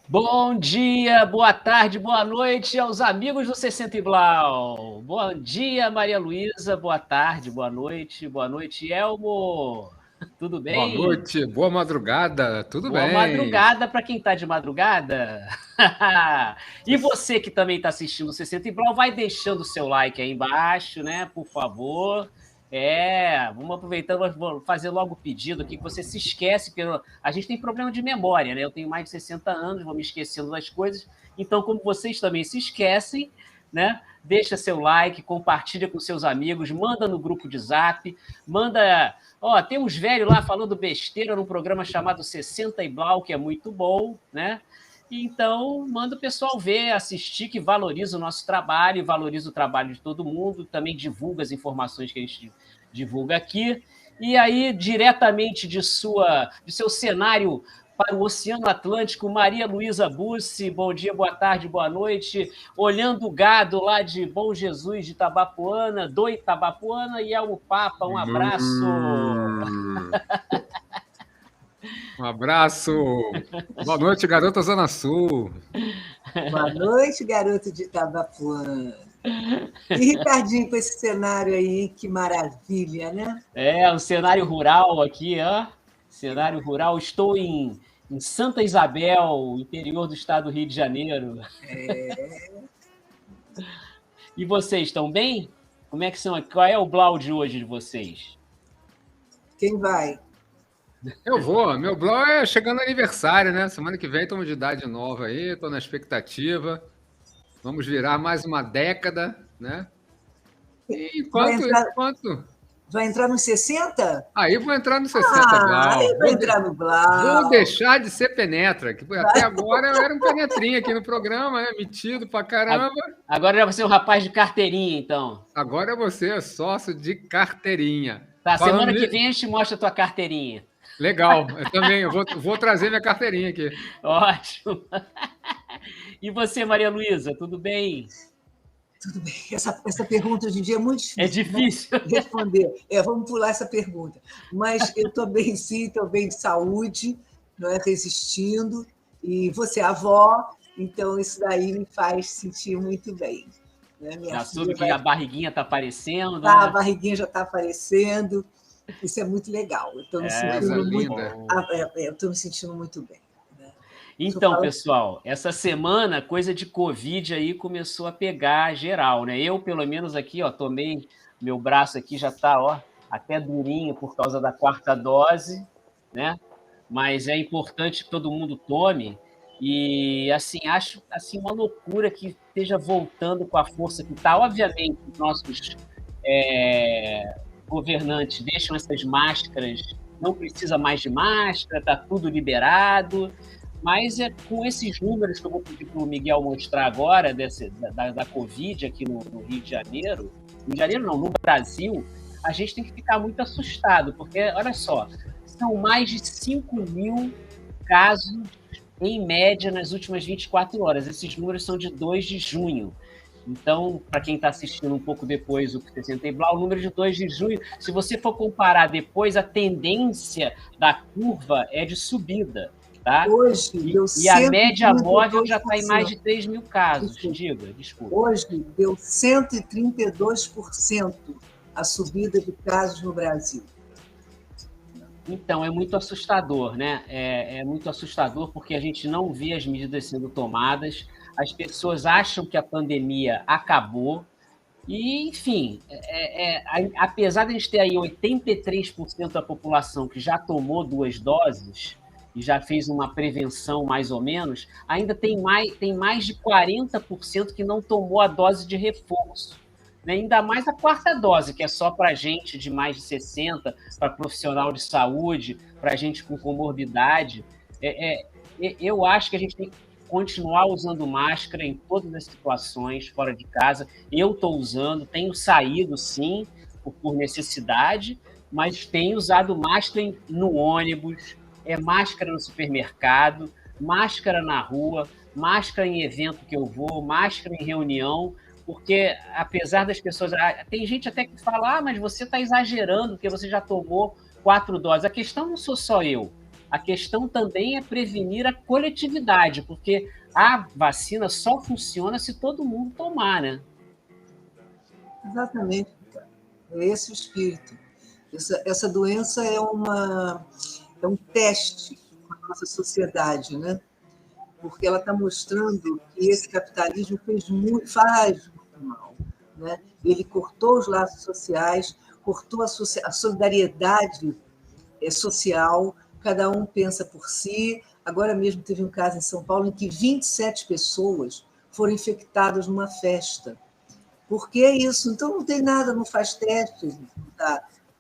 Bom dia, boa tarde, boa noite aos amigos do 60 e Blau. Bom dia, Maria Luísa, boa noite, Elmo. Tudo Boa bem? noite, boa madrugada, tudo Boa bem? madrugada para quem está de madrugada. E você que também está assistindo o 60 e Blau, vai deixando o seu like aí embaixo, né? Por favor. Vamos aproveitando, vou fazer logo o pedido aqui, que você se esquece, porque a gente tem problema de memória, né? Eu tenho mais de 60 anos, vou me esquecendo das coisas. Então, como vocês também se esquecem, né? Deixa seu like, compartilha com seus amigos, manda no grupo de Zap, manda. Ó, tem uns velhos lá falando besteira num programa chamado 60 e Blau, que é muito bom, né? Então, manda o pessoal ver, assistir, que valoriza o nosso trabalho, valoriza o trabalho de todo mundo, também divulga as informações que a gente divulga aqui. E aí, diretamente de seu cenário para o Oceano Atlântico, Maria Luísa Bussi, bom dia, boa tarde, boa noite. Olhando o gado lá de Bom Jesus de Itabapoana, do Itabapoana, e é o Papa, um abraço. Hum, um abraço. Boa noite, garota Zona Sul. Boa noite, garoto de Itabapuã. E Ricardinho, com esse cenário aí, que maravilha, né? Um cenário rural aqui, ó. Cenário rural. Estou em Santa Isabel, interior do estado do Rio de Janeiro. E vocês estão bem? Como é que são? Qual é o Blau de hoje de vocês? Quem vai? Eu vou, meu bloco é chegando aniversário, né? Semana que vem estamos de idade nova aí, estou na expectativa. Vamos virar mais uma década, né? E Vai enquanto, entrar, enquanto... vai entrar nos 60? Aí vou entrar no 60 Blau. Aí vai entrar no Vou Blau. deixar de ser penetra, que até agora eu era um penetrinha aqui no programa, né? Metido pra caramba. Agora já você é um rapaz de carteirinha, então. Agora você é sócio de carteirinha. Tá, Falando semana que nisso, vem a gente mostra a tua carteirinha. legal, eu também, eu vou trazer minha carteirinha aqui. Ótimo. E você, Maria Luísa, tudo bem? Tudo bem. Essa pergunta hoje em dia é muito É difícil, difícil. né? Responder. Vamos pular essa pergunta. Mas eu estou bem, sim, estou bem de saúde, não é? Resistindo. E você é avó, então isso daí me faz sentir muito bem. Né? Minha Já soube filha que a vai. barriguinha tá aparecendo, A né? barriguinha já está aparecendo. Isso é muito legal. Eu estou me Coisa sentindo muito. linda. Eu estou me sentindo muito bem. Né? Então, pessoal, essa semana, coisa de Covid aí começou a pegar geral, né? Eu, pelo menos aqui, ó, tomei, meu braço aqui já tá, ó, até durinho por causa da quarta dose, né? Mas é importante que todo mundo tome e, assim, acho assim, uma loucura que esteja voltando com a força que está. Obviamente, os nossos governantes deixam essas máscaras, não precisa mais de máscara, está tudo liberado, mas com esses números que eu vou pedir para o Miguel mostrar agora, da Covid aqui no Rio de Janeiro, no Rio de Janeiro não, no Brasil, a gente tem que ficar muito assustado, porque, olha só, são mais de 5.000 casos em média nas últimas 24 horas. Esses números são de 2 de junho. Então, para quem está assistindo um pouco depois o 60 e Blau, o número de 2 de junho, se você for comparar depois, a tendência da curva é de subida. Tá? Hoje deu E a média móvel 132%. já está em mais de 3 mil casos. Desculpa. Desculpa. Hoje deu 132% a subida de casos no Brasil. Então, é muito assustador, né? É muito assustador porque a gente não vê as medidas sendo tomadas, as pessoas acham que a pandemia acabou, e, enfim, apesar de a gente ter aí 83% da população que já tomou 2 doses e já fez uma prevenção mais ou menos, ainda tem mais de 40% que não tomou a dose de reforço. Né? Ainda mais a quarta dose, que é só para gente de mais de 60, para profissional de saúde, para gente com comorbidade. Eu acho que a gente tem que continuar usando máscara em todas as situações, fora de casa. Eu estou usando, tenho saído, sim, por necessidade, mas tenho usado máscara no ônibus, máscara no supermercado, máscara na rua, máscara em evento que eu vou, máscara em reunião, porque apesar das pessoas... Tem gente até que fala, mas você está exagerando, porque você já tomou 4 doses. A questão não sou só eu. A questão também é prevenir a coletividade, porque a vacina só funciona se todo mundo tomar, né? Exatamente. É esse o espírito. Essa doença é um teste para a nossa sociedade, né? Porque ela está mostrando que esse capitalismo faz muito mal. Né? Ele cortou os laços sociais, cortou a solidariedade social, cada um pensa por si. Agora mesmo teve um caso em São Paulo em que 27 pessoas foram infectadas numa festa. Por que isso? Então não tem nada, não faz testes,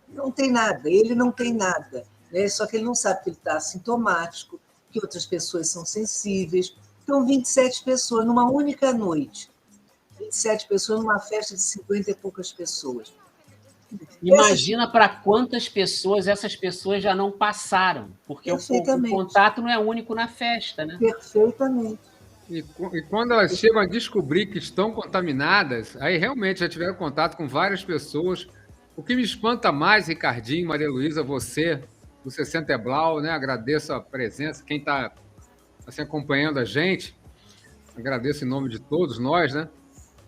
não tem nada, ele não tem nada. Né? Só que ele não sabe que ele está assintomático, que outras pessoas são sensíveis. Então, 27 pessoas numa única noite. 27 pessoas numa festa de 50 e poucas pessoas. Imagina para quantas pessoas essas pessoas já não passaram, porque o contato não é único na festa, né? Perfeitamente. E quando elas chegam a descobrir que estão contaminadas, aí realmente já tiveram contato com várias pessoas. O que me espanta mais, Ricardinho, Maria Luísa, você, do 60 Blau, né? Agradeço a presença, quem está assim, acompanhando a gente, agradeço em nome de todos nós, né?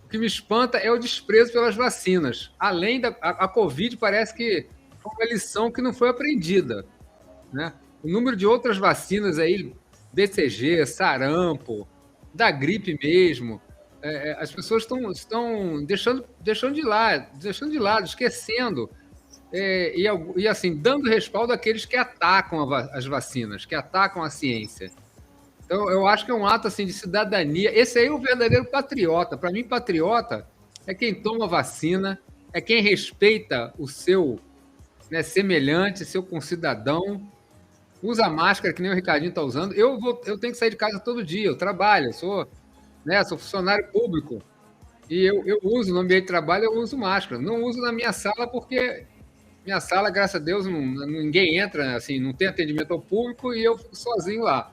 O que me espanta é o desprezo pelas vacinas. Além da a Covid, parece que foi uma lição que não foi aprendida, né? O número de outras vacinas aí, BCG, sarampo, da gripe mesmo, as pessoas estão deixando de lado, esquecendo, e assim, dando respaldo àqueles que atacam as vacinas, que atacam a ciência. Então, eu acho que é um ato assim, de cidadania. Esse aí é o verdadeiro patriota. Para mim, patriota é quem toma vacina, é quem respeita o seu, né, semelhante, seu concidadão, usa máscara, que nem o Ricardinho está usando. Eu tenho que sair de casa todo dia, eu trabalho, sou funcionário público. E eu uso, no ambiente de trabalho, eu uso máscara. Não uso na minha sala, porque minha sala, graças a Deus, ninguém entra, assim, não tem atendimento ao público e eu fico sozinho lá.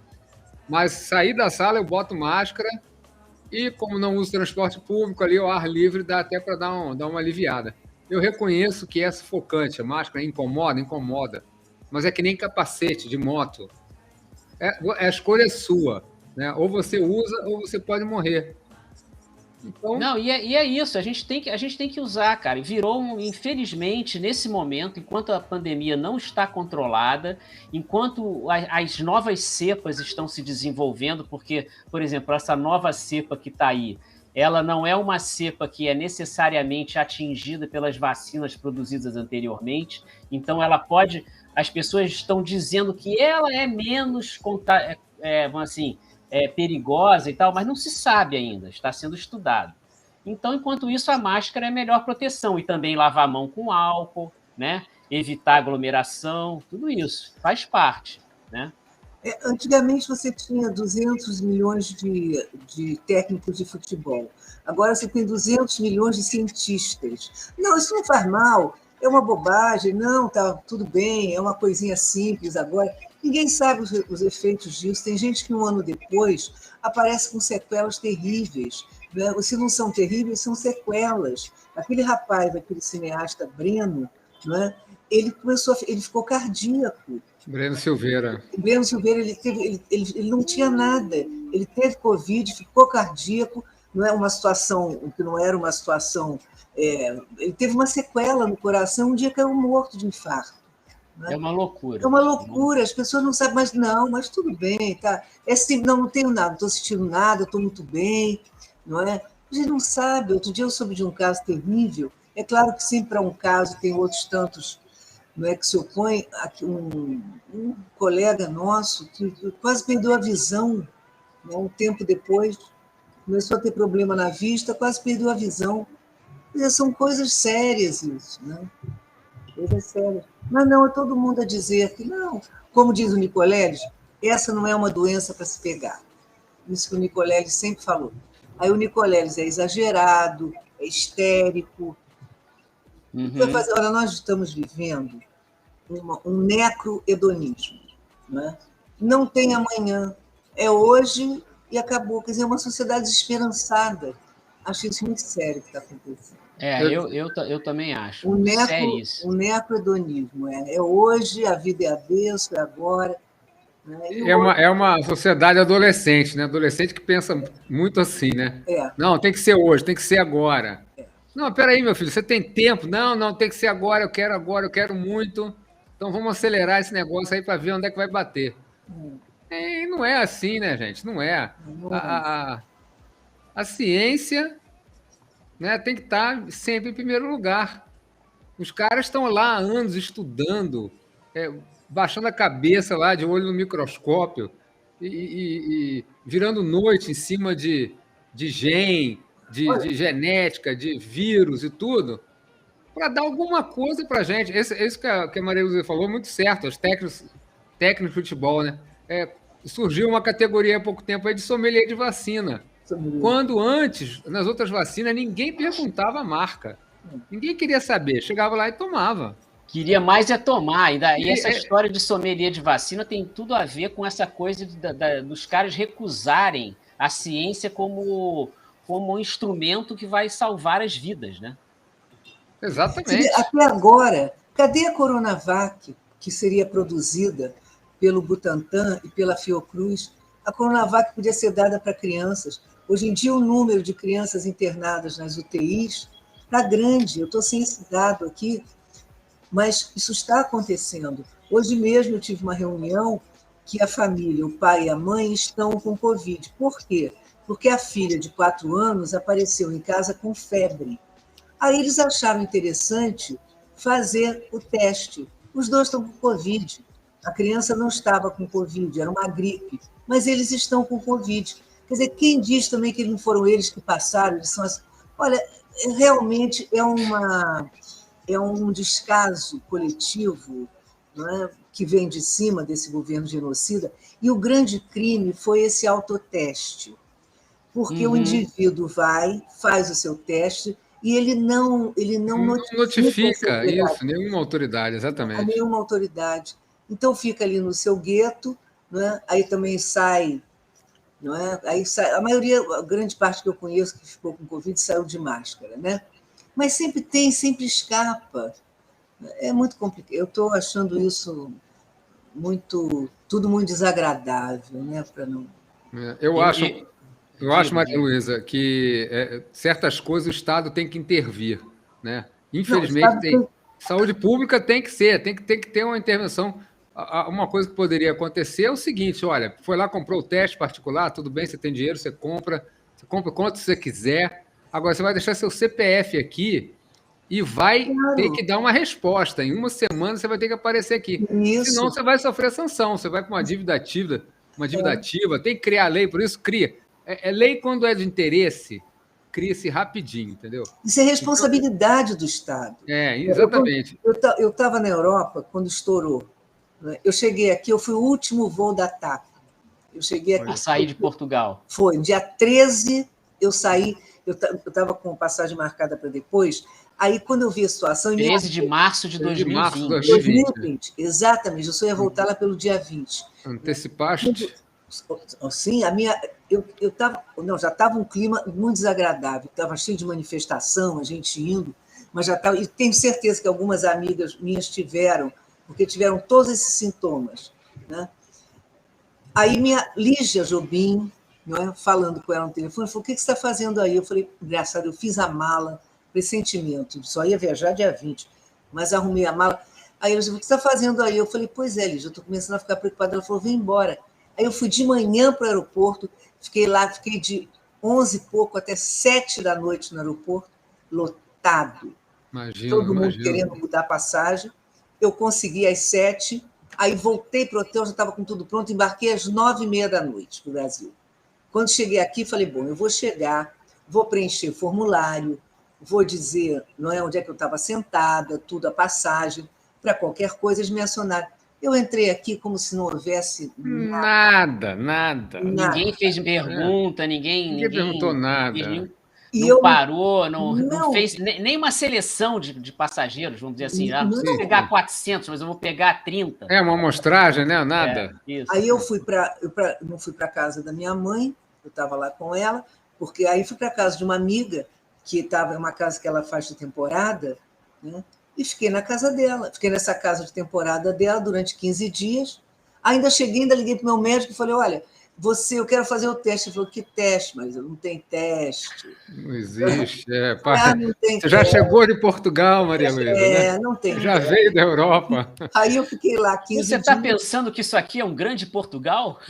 Mas sair da sala, eu boto máscara e, como não uso transporte público ali, ao ar livre, dá até para dar uma aliviada. Eu reconheço que é sufocante, a máscara incomoda, mas é que nem capacete de moto. A escolha é sua, né? Ou você usa ou você pode morrer. Então... Não, e é isso, a gente tem que usar, cara. E virou, infelizmente, nesse momento, enquanto a pandemia não está controlada, enquanto as novas cepas estão se desenvolvendo, porque, por exemplo, essa nova cepa que está aí, ela não é uma cepa que é necessariamente atingida pelas vacinas produzidas anteriormente, então ela pode... As pessoas estão dizendo que ela é menos, perigosa e tal, mas não se sabe ainda, está sendo estudado. Então, enquanto isso, a máscara é a melhor proteção. E também lavar a mão com álcool, né? Evitar aglomeração, tudo isso faz parte, né? Antigamente você tinha 200 milhões de técnicos de futebol. Agora você tem 200 milhões de cientistas. Não, isso não faz mal, é uma bobagem, não, tá tudo bem, é uma coisinha simples agora. Ninguém sabe os efeitos disso. Tem gente que um ano depois aparece com sequelas terríveis. Né? Se não são terríveis, são sequelas. Aquele rapaz, aquele cineasta Breno, né? ele ficou cardíaco. Breno Silveira. Breno Silveira, ele não tinha nada. Ele teve Covid, ficou cardíaco, não é uma situação que não era uma situação. Ele teve uma sequela no coração, um dia caiu morto de infarto. É uma loucura. É uma loucura, as pessoas não sabem, mas tudo bem, tá? Não tenho nada, não estou sentindo nada, estou muito bem, não é? A gente não sabe. Outro dia eu soube de um caso terrível. É claro que sempre há um caso, tem outros tantos, não é, que se opõem. Aqui um colega nosso que quase perdeu a visão, né? Um tempo depois, começou a ter problema na vista, quase perdeu a visão. São coisas sérias isso, né? Coisas sérias. Mas não, é todo mundo a dizer que não. Como diz o Nicoleles, essa não é uma doença para se pegar. Isso que o Nicoleles sempre falou. Aí o Nicoleles é exagerado, é histérico. Olha, nós estamos vivendo um necrohedonismo. Né? Não tem amanhã. É hoje e acabou. Quer dizer, é uma sociedade desesperançada. Acho isso muito sério que está acontecendo. Eu também acho. Um necrohedonismo. É hoje, a vida é adeus, é agora. Né? É uma sociedade adolescente, né? Adolescente que pensa muito assim, né? Não, tem que ser hoje, tem que ser agora. Não, peraí, meu filho, você tem tempo? Não, não, tem que ser agora, eu quero muito. Então vamos acelerar esse negócio aí para ver onde é que vai bater. E não é assim, né, gente? Não é. A ciência, né, tem que estar sempre em primeiro lugar. Os caras estão lá há anos estudando, baixando a cabeça lá de olho no microscópio e virando noite em cima de gen, de genética, de vírus e tudo, para dar alguma coisa para a gente. Isso que a Maria Lúcia falou, muito certo, os técnicos de futebol, né? Surgiu uma categoria há pouco tempo aí de sommelier de vacina. Quando antes, nas outras vacinas, ninguém perguntava a marca. Ninguém queria saber. Chegava lá e tomava. Queria mais é tomar. E essa história de sommelier de vacina tem tudo a ver com essa coisa dos caras recusarem a ciência como um instrumento que vai salvar as vidas, né? Exatamente. Até agora, cadê a Coronavac, que seria produzida pelo Butantan e pela Fiocruz? A Coronavac podia ser dada para crianças. Hoje em dia, o número de crianças internadas nas UTIs está grande. Eu estou sem esse dado aqui, mas isso está acontecendo. Hoje mesmo eu tive uma reunião que a família, o pai e a mãe, estão com Covid. Por quê? Porque a filha de 4 anos apareceu em casa com febre. Aí eles acharam interessante fazer o teste. Os dois estão com Covid. A criança não estava com Covid, era uma gripe, mas eles estão com Covid. Quer dizer, quem diz também que não foram eles que passaram? Eles são Olha, realmente é um descaso coletivo, não é? Que vem de cima desse governo genocida, e o grande crime foi esse autoteste, porque o indivíduo faz o seu teste e ele não notifica isso, nenhuma autoridade, exatamente. Nenhuma autoridade. Então fica ali no seu gueto, né? Aí também sai, não é? Aí sai, a grande parte que eu conheço que ficou com Covid saiu de máscara, né? Mas sempre escapa. É muito complicado. Eu estou achando isso tudo muito desagradável, né? Para não. Eu acho, Maria Luísa, que certas coisas o Estado tem que intervir, né? Infelizmente, saúde pública tem que ter uma intervenção. Uma coisa que poderia acontecer é o seguinte: olha, foi lá, comprou o teste particular, tudo bem, você tem dinheiro, você compra quanto você quiser. Agora, você vai deixar seu CPF aqui e vai ter que dar uma resposta. Em uma semana você vai ter que aparecer aqui. Isso. Senão você vai sofrer sanção, você vai com uma dívida ativa, tem que criar lei, por isso cria. Lei quando é de interesse, cria-se rapidinho, entendeu? Isso é responsabilidade do Estado. Exatamente. Eu estava na Europa quando estourou. Eu cheguei aqui, eu fui o último voo da TAP. Eu cheguei aqui. A sair de Portugal. Foi, dia 13 eu saí, eu estava com passagem marcada para depois. Aí, quando eu vi a situação... 13 de março de 2020. 2020, exatamente. Eu só ia voltar lá pelo dia 20. Antecipaste? Sim, já estava um clima muito desagradável. Estava cheio de manifestação, a gente indo, mas já estava... E tenho certeza que algumas amigas minhas tiveram, porque tiveram todos esses sintomas, né? Aí minha Lígia Jobim, não é, falando com ela no telefone, falou: o que você está fazendo aí? Eu falei: engraçado, eu fiz a mala, pressentimento, só ia viajar dia 20, mas arrumei a mala. Aí ela disse: o que você está fazendo aí? Eu falei: pois é, Lígia, eu estou começando a ficar preocupada. Ela falou: vem embora. Aí eu fui de manhã para o aeroporto, fiquei lá, fiquei de 11 e pouco até 7 da noite no aeroporto, lotado. Todo mundo querendo mudar a passagem. Eu consegui às 7, aí voltei para o hotel, já estava com tudo pronto, embarquei às 9h30 da noite para o Brasil. Quando cheguei aqui, falei: bom, eu vou chegar, vou preencher formulário, vou dizer, não é, onde é que eu estava sentada, tudo, a passagem, para qualquer coisa eles me acionaram. Eu entrei aqui como se não houvesse nada. Ninguém fez pergunta, ninguém perguntou nada. Não parou, não fez nem uma seleção de passageiros, vamos dizer assim. Não preciso pegar 400, mas eu vou pegar 30. Uma amostragem, né? Nada. Aí eu não fui para a casa da minha mãe, eu estava lá com ela, porque aí fui para a casa de uma amiga, que estava em uma casa que ela faz de temporada, né? E fiquei na casa dela. Fiquei nessa casa de temporada dela durante 15 dias. Ainda cheguei, ainda liguei para o meu médico e falei, olha, eu quero fazer o teste. Ele falou, que teste? Mas eu não tenho teste. Não existe. Não tem Você já teste. chegou de Portugal, Maria Luísa, né? Não tem Já teste. veio da Europa. Aí eu fiquei lá 15 dias. Você está pensando que isso aqui é um grande Portugal?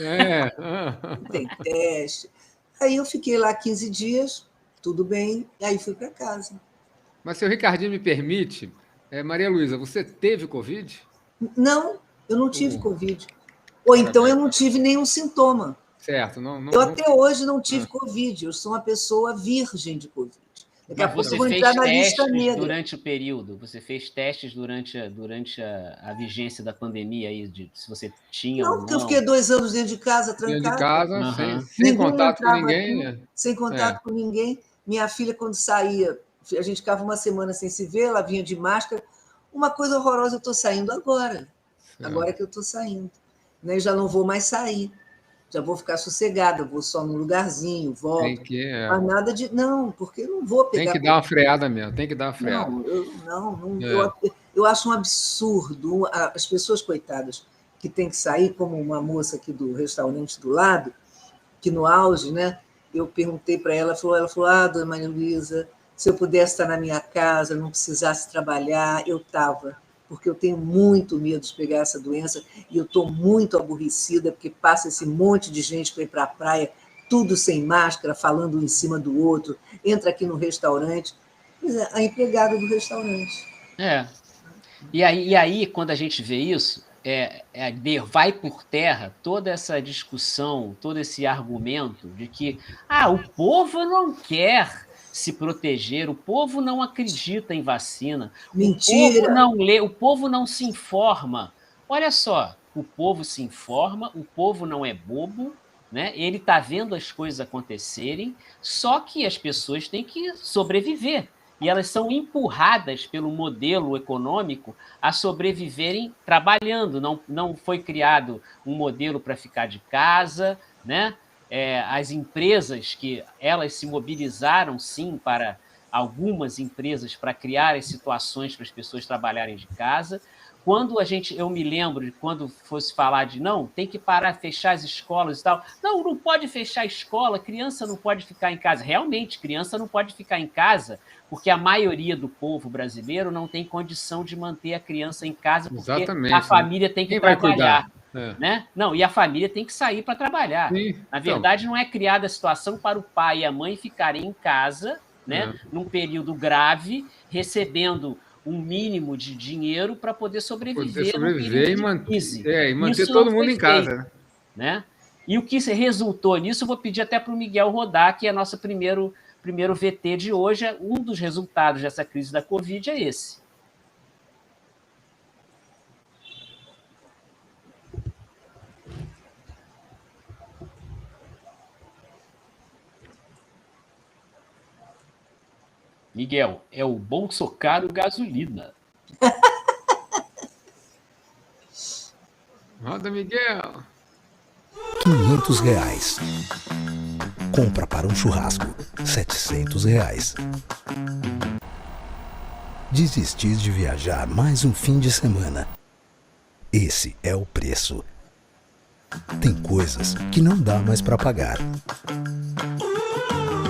Não tem teste. Aí eu fiquei lá 15 dias, tudo bem, aí fui para casa. Mas se o Ricardinho me permite, Maria Luísa, você teve Covid? Não, eu não tive Covid. Ou então eu não tive nenhum sintoma. Certo. Eu até hoje não tive Covid, eu sou uma pessoa virgem de Covid. Daqui a pouco eu vou entrar na lista negra. Durante o período, você fez testes durante a vigência da pandemia aí, se você tinha ou não? Porque eu fiquei 2 anos dentro de casa, trancada. Dentro de casa, sem contato com ninguém. Aqui, sem contato com ninguém. Minha filha, quando saía, a gente ficava uma semana sem se ver, ela vinha de máscara. Uma coisa horrorosa, eu estou saindo agora. Certo. Agora que eu estou saindo. Né? Já não vou mais sair. Já vou ficar sossegada, vou só num lugarzinho, volto. Tem que, Mas nada de... Não, porque eu não vou pegar... Tem que dar uma freada mesmo, tem que dar uma freada. Eu acho um absurdo. As pessoas, coitadas, que têm que sair, como uma moça aqui do restaurante do lado, que no auge, né? Eu perguntei para ela, ela falou, dona Maria Luísa, se eu pudesse estar na minha casa, não precisasse trabalhar, eu estava. Porque eu tenho muito medo de pegar essa doença e eu estou muito aborrecida, porque passa esse monte de gente para ir para a praia, tudo sem máscara, falando um em cima do outro, entra aqui no restaurante, a empregada do restaurante. E aí, quando a gente vê isso, vai por terra toda essa discussão, todo esse argumento de que o povo não quer se proteger, o povo não acredita em vacina, mentira. O povo não lê, o povo não se informa. Olha só, o povo se informa, o povo não é bobo, né? Ele está vendo as coisas acontecerem, só que as pessoas têm que sobreviver. E elas são empurradas pelo modelo econômico a sobreviverem trabalhando. Não foi criado um modelo para ficar de casa, né? As empresas que elas se mobilizaram, sim, para algumas empresas para criar as situações para as pessoas trabalharem de casa. Eu me lembro de quando fosse falar de tem que parar, fechar as escolas e tal. Não pode fechar a escola, criança não pode ficar em casa. Realmente, criança não pode ficar em casa, porque a maioria do povo brasileiro não tem condição de manter a criança em casa, porque a família tem que trabalhar. Né? E a família tem que sair para trabalhar. Sim, Na verdade, não é criada a situação para o pai e a mãe ficarem em casa, né? Num período grave, recebendo um mínimo de dinheiro para poder sobreviver no período de crise. E manter todo mundo em casa. Né? E o que resultou nisso, eu vou pedir até para o Miguel rodar, que é nosso primeiro VT de hoje. Um dos resultados dessa crise da Covid é esse. Miguel, é o bolso caro gasolina. Roda, Miguel. R$500. Compra para um churrasco. R$700. Desistir de viajar mais um fim de semana. Esse é o preço. Tem coisas que não dá mais para pagar.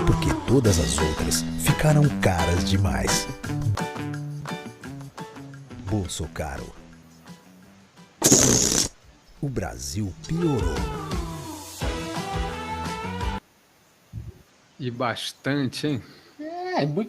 Porque todas as outras ficaram caras demais. Bolso caro. O Brasil piorou. E bastante, hein?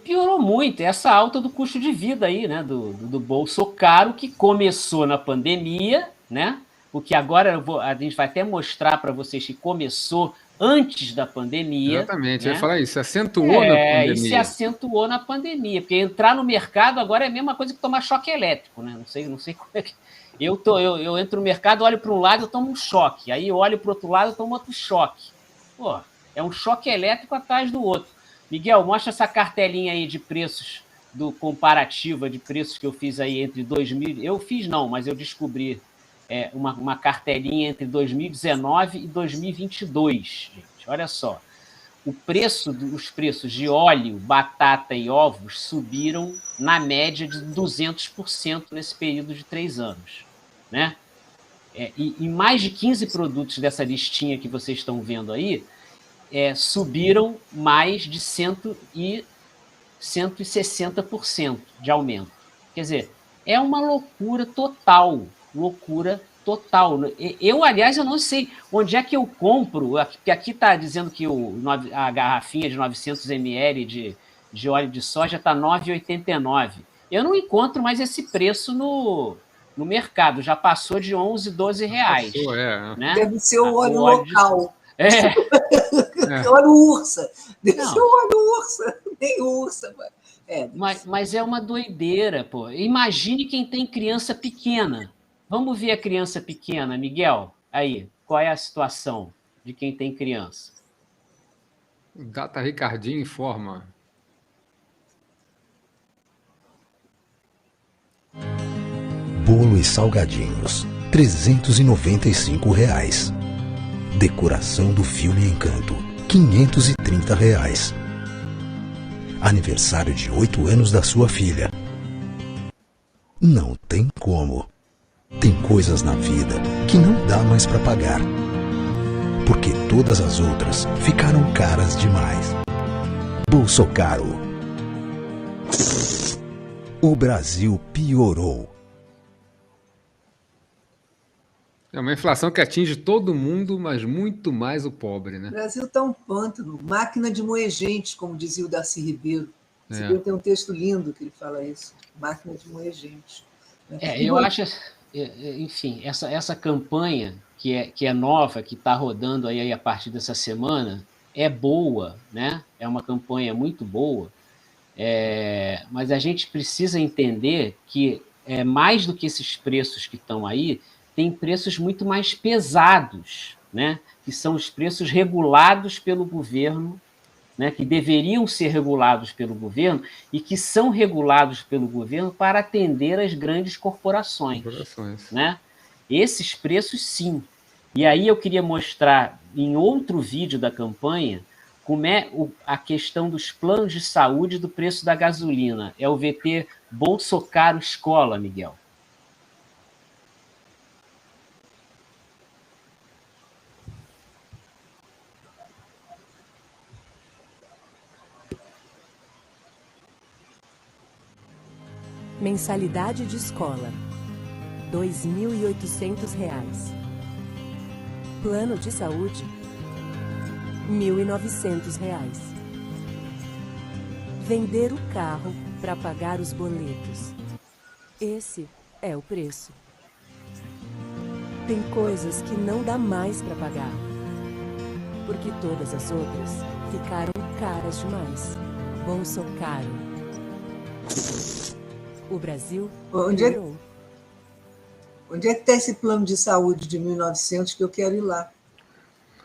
Piorou muito. Essa alta do custo de vida aí, né? Do bolso caro, que começou na pandemia, né? Porque agora a gente vai até mostrar para vocês que começou antes da pandemia. Exatamente, né? eu ia falar isso, se acentuou na pandemia. E se acentuou na pandemia, porque entrar no mercado agora é a mesma coisa que tomar choque elétrico, né? Não sei como é que... Eu entro no mercado, olho para um lado, eu tomo um choque. Aí eu olho para o outro lado, eu tomo outro choque. Pô, é um choque elétrico atrás do outro. Miguel, mostra essa cartelinha aí de preços, do comparativa de preços que eu fiz aí entre 2000... Eu fiz não, mas eu descobri uma cartelinha entre 2019 e 2022, gente. Olha só. Os preços de óleo, batata e ovos subiram na média de 200% nesse período de 3 anos. Né? e mais de 15 produtos dessa listinha que vocês estão vendo aí subiram mais de 160% de aumento. Quer dizer, é uma loucura total, Eu, aliás, eu não sei onde é que eu compro, porque aqui está dizendo que a garrafinha de 900 ml de óleo de soja está R$ 9,89. Eu não encontro mais esse preço no mercado, já passou de 11, 12 reais. Passou, né? Deve ser o óleo local. Óleo ursa. Deve ser o óleo ursa. Nem ursa, mas é uma doideira, pô. Imagine quem tem criança pequena. Vamos ver a criança pequena, Miguel? Aí, qual é a situação de quem tem criança? Data Ricardinho informa. Bolo e salgadinhos, R$ 395. Decoração do filme Encanto, R$ 530. Aniversário de 8 anos da sua filha. Não tem como. Tem coisas na vida que não dá mais para pagar. Porque todas as outras ficaram caras demais. Bolsocaro. O Brasil piorou. É uma inflação que atinge todo mundo, mas muito mais o pobre, né? O Brasil está um pântano, máquina de moer gente, como dizia o Darcy Ribeiro. Darcy Ribeiro tem um texto lindo que ele fala isso, máquina de moer gente. Eu acho, enfim, essa campanha que é nova, que está rodando aí a partir dessa semana, é boa, né? É uma campanha muito boa, mas a gente precisa entender que mais do que esses preços que estão aí, tem preços muito mais pesados, né? Que são os preços regulados pelo governo, né? Que deveriam ser regulados pelo governo e que são regulados pelo governo para atender as grandes corporações. Né? Esses preços, sim. E aí eu queria mostrar em outro vídeo da campanha como é a questão dos planos de saúde do preço da gasolina. É o VT Bolsocaro Escola, Miguel. Mensalidade de escola, R$ 2.800. Plano de saúde, R$ 1.900. Vender o carro para pagar os boletos. Esse é o preço. Tem coisas que não dá mais para pagar, porque todas as outras ficaram caras demais. Bolsocaro. O Brasil piorou. Onde é que está esse plano de saúde de 1.900 que eu quero ir lá?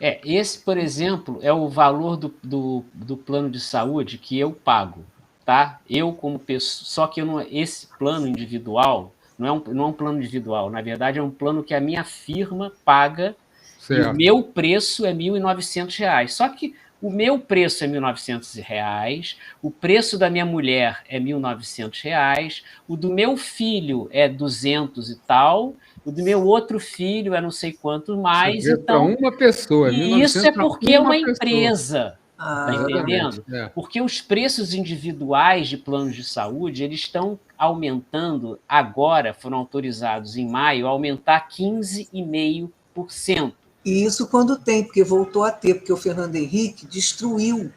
Esse, por exemplo, é o valor do plano de saúde que eu pago, tá? Eu como pessoa, só que esse plano individual não é um plano individual, na verdade é um plano que a minha firma paga. Certo. E o meu preço é R$ 1.900. Só que o meu preço é R$ 1.900, o preço da minha mulher é R$ 1.900, o do meu filho é 200 e tal, o do meu outro filho é não sei quanto mais. Então, uma pessoa. E isso é porque é uma empresa, tá entendendo? Porque os preços individuais de planos de saúde, eles estão aumentando agora, foram autorizados em maio, a aumentar 15,5%. E isso quando tem, porque voltou a ter, porque o Fernando Henrique destruiu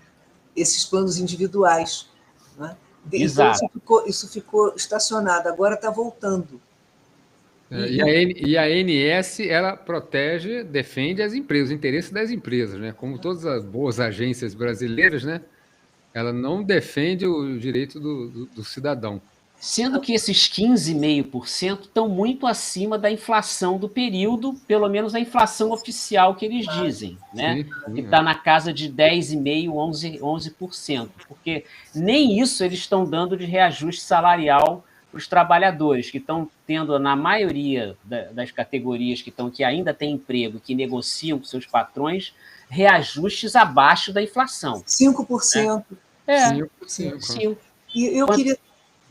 esses planos individuais. Né? Exato. Então, isso ficou estacionado, agora está voltando. E a ANS, ela protege, defende as empresas, os interesses das empresas, né? Como todas as boas agências brasileiras, né? Ela não defende o direito do cidadão. Sendo que esses 15,5% estão muito acima da inflação do período, pelo menos a inflação oficial que eles dizem, né? Sim, que está na casa de 10,5%, 11%, porque nem isso eles estão dando de reajuste salarial para os trabalhadores, que estão tendo, na maioria das categorias que ainda têm emprego, que negociam com seus patrões, reajustes abaixo da inflação. 5%. Né? 5%. E eu queria...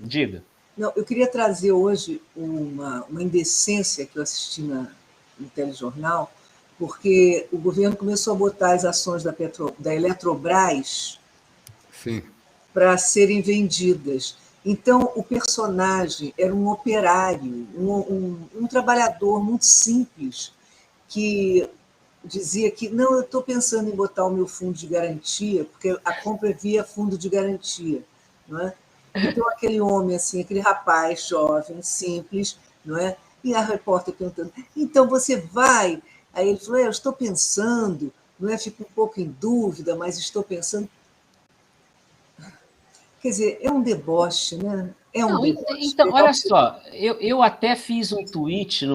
Diga. Não, eu queria trazer hoje uma indecência que eu assisti no telejornal, porque o governo começou a botar as ações da Eletrobras para serem vendidas. Então, o personagem era um operário, um trabalhador muito simples, que dizia que, não, eu estou pensando em botar o meu fundo de garantia, porque a compra é via fundo de garantia. Não é? Então, aquele homem, assim, aquele rapaz jovem, simples, não é? E a repórter perguntando, então você vai? Aí ele falou, eu estou pensando, não é? Fico um pouco em dúvida, mas estou pensando. Quer dizer, é um deboche, né? É um deboche. Então, olha só, eu até fiz um tweet,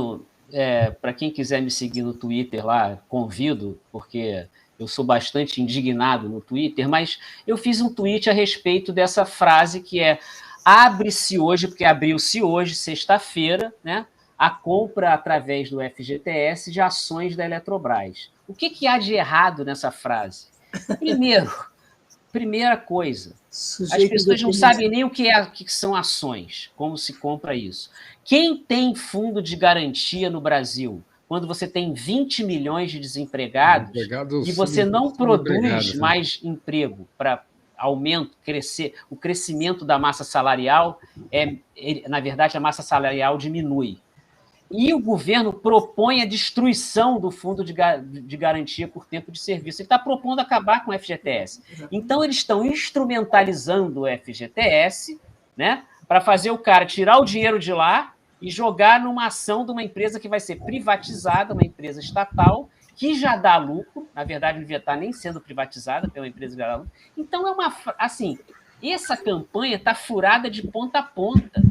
para quem quiser me seguir no Twitter lá, convido, porque eu sou bastante indignado no Twitter, mas eu fiz um tweet a respeito dessa frase que é abre-se hoje, porque abriu-se hoje, sexta-feira, né, a compra através do FGTS de ações da Eletrobras. O que há de errado nessa frase? Primeira coisa, as pessoas não sabem nem o que são ações, como se compra isso. Quem tem fundo de garantia no Brasil, quando você tem 20 milhões de desempregados e você não produz mais emprego para crescer, o crescimento da massa salarial, na verdade, a massa salarial diminui. E o governo propõe a destruição do fundo de garantia por tempo de serviço. Ele está propondo acabar com o FGTS. Então, eles estão instrumentalizando o FGTS, né, para fazer o cara tirar o dinheiro de lá e jogar numa ação de uma empresa que vai ser privatizada, uma empresa estatal, que já dá lucro. Na verdade, não devia estar nem sendo privatizada pela empresa que já dá lucro. Então, essa campanha está furada de ponta a ponta.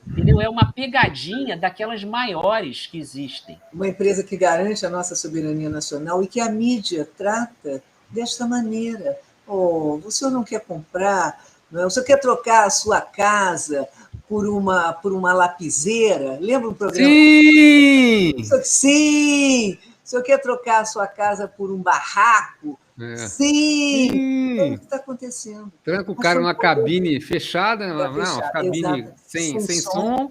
Entendeu? É uma pegadinha daquelas maiores que existem. Uma empresa que garante a nossa soberania nacional e que a mídia trata desta maneira. Oh, o senhor não quer comprar, não é? O senhor quer trocar a sua casa por uma lapiseira? Lembra o programa? Sim! Sim! O senhor quer trocar a sua casa por um barraco? Sim! É o que está acontecendo. Tranca o cara numa cabine fechada, cabine sem som.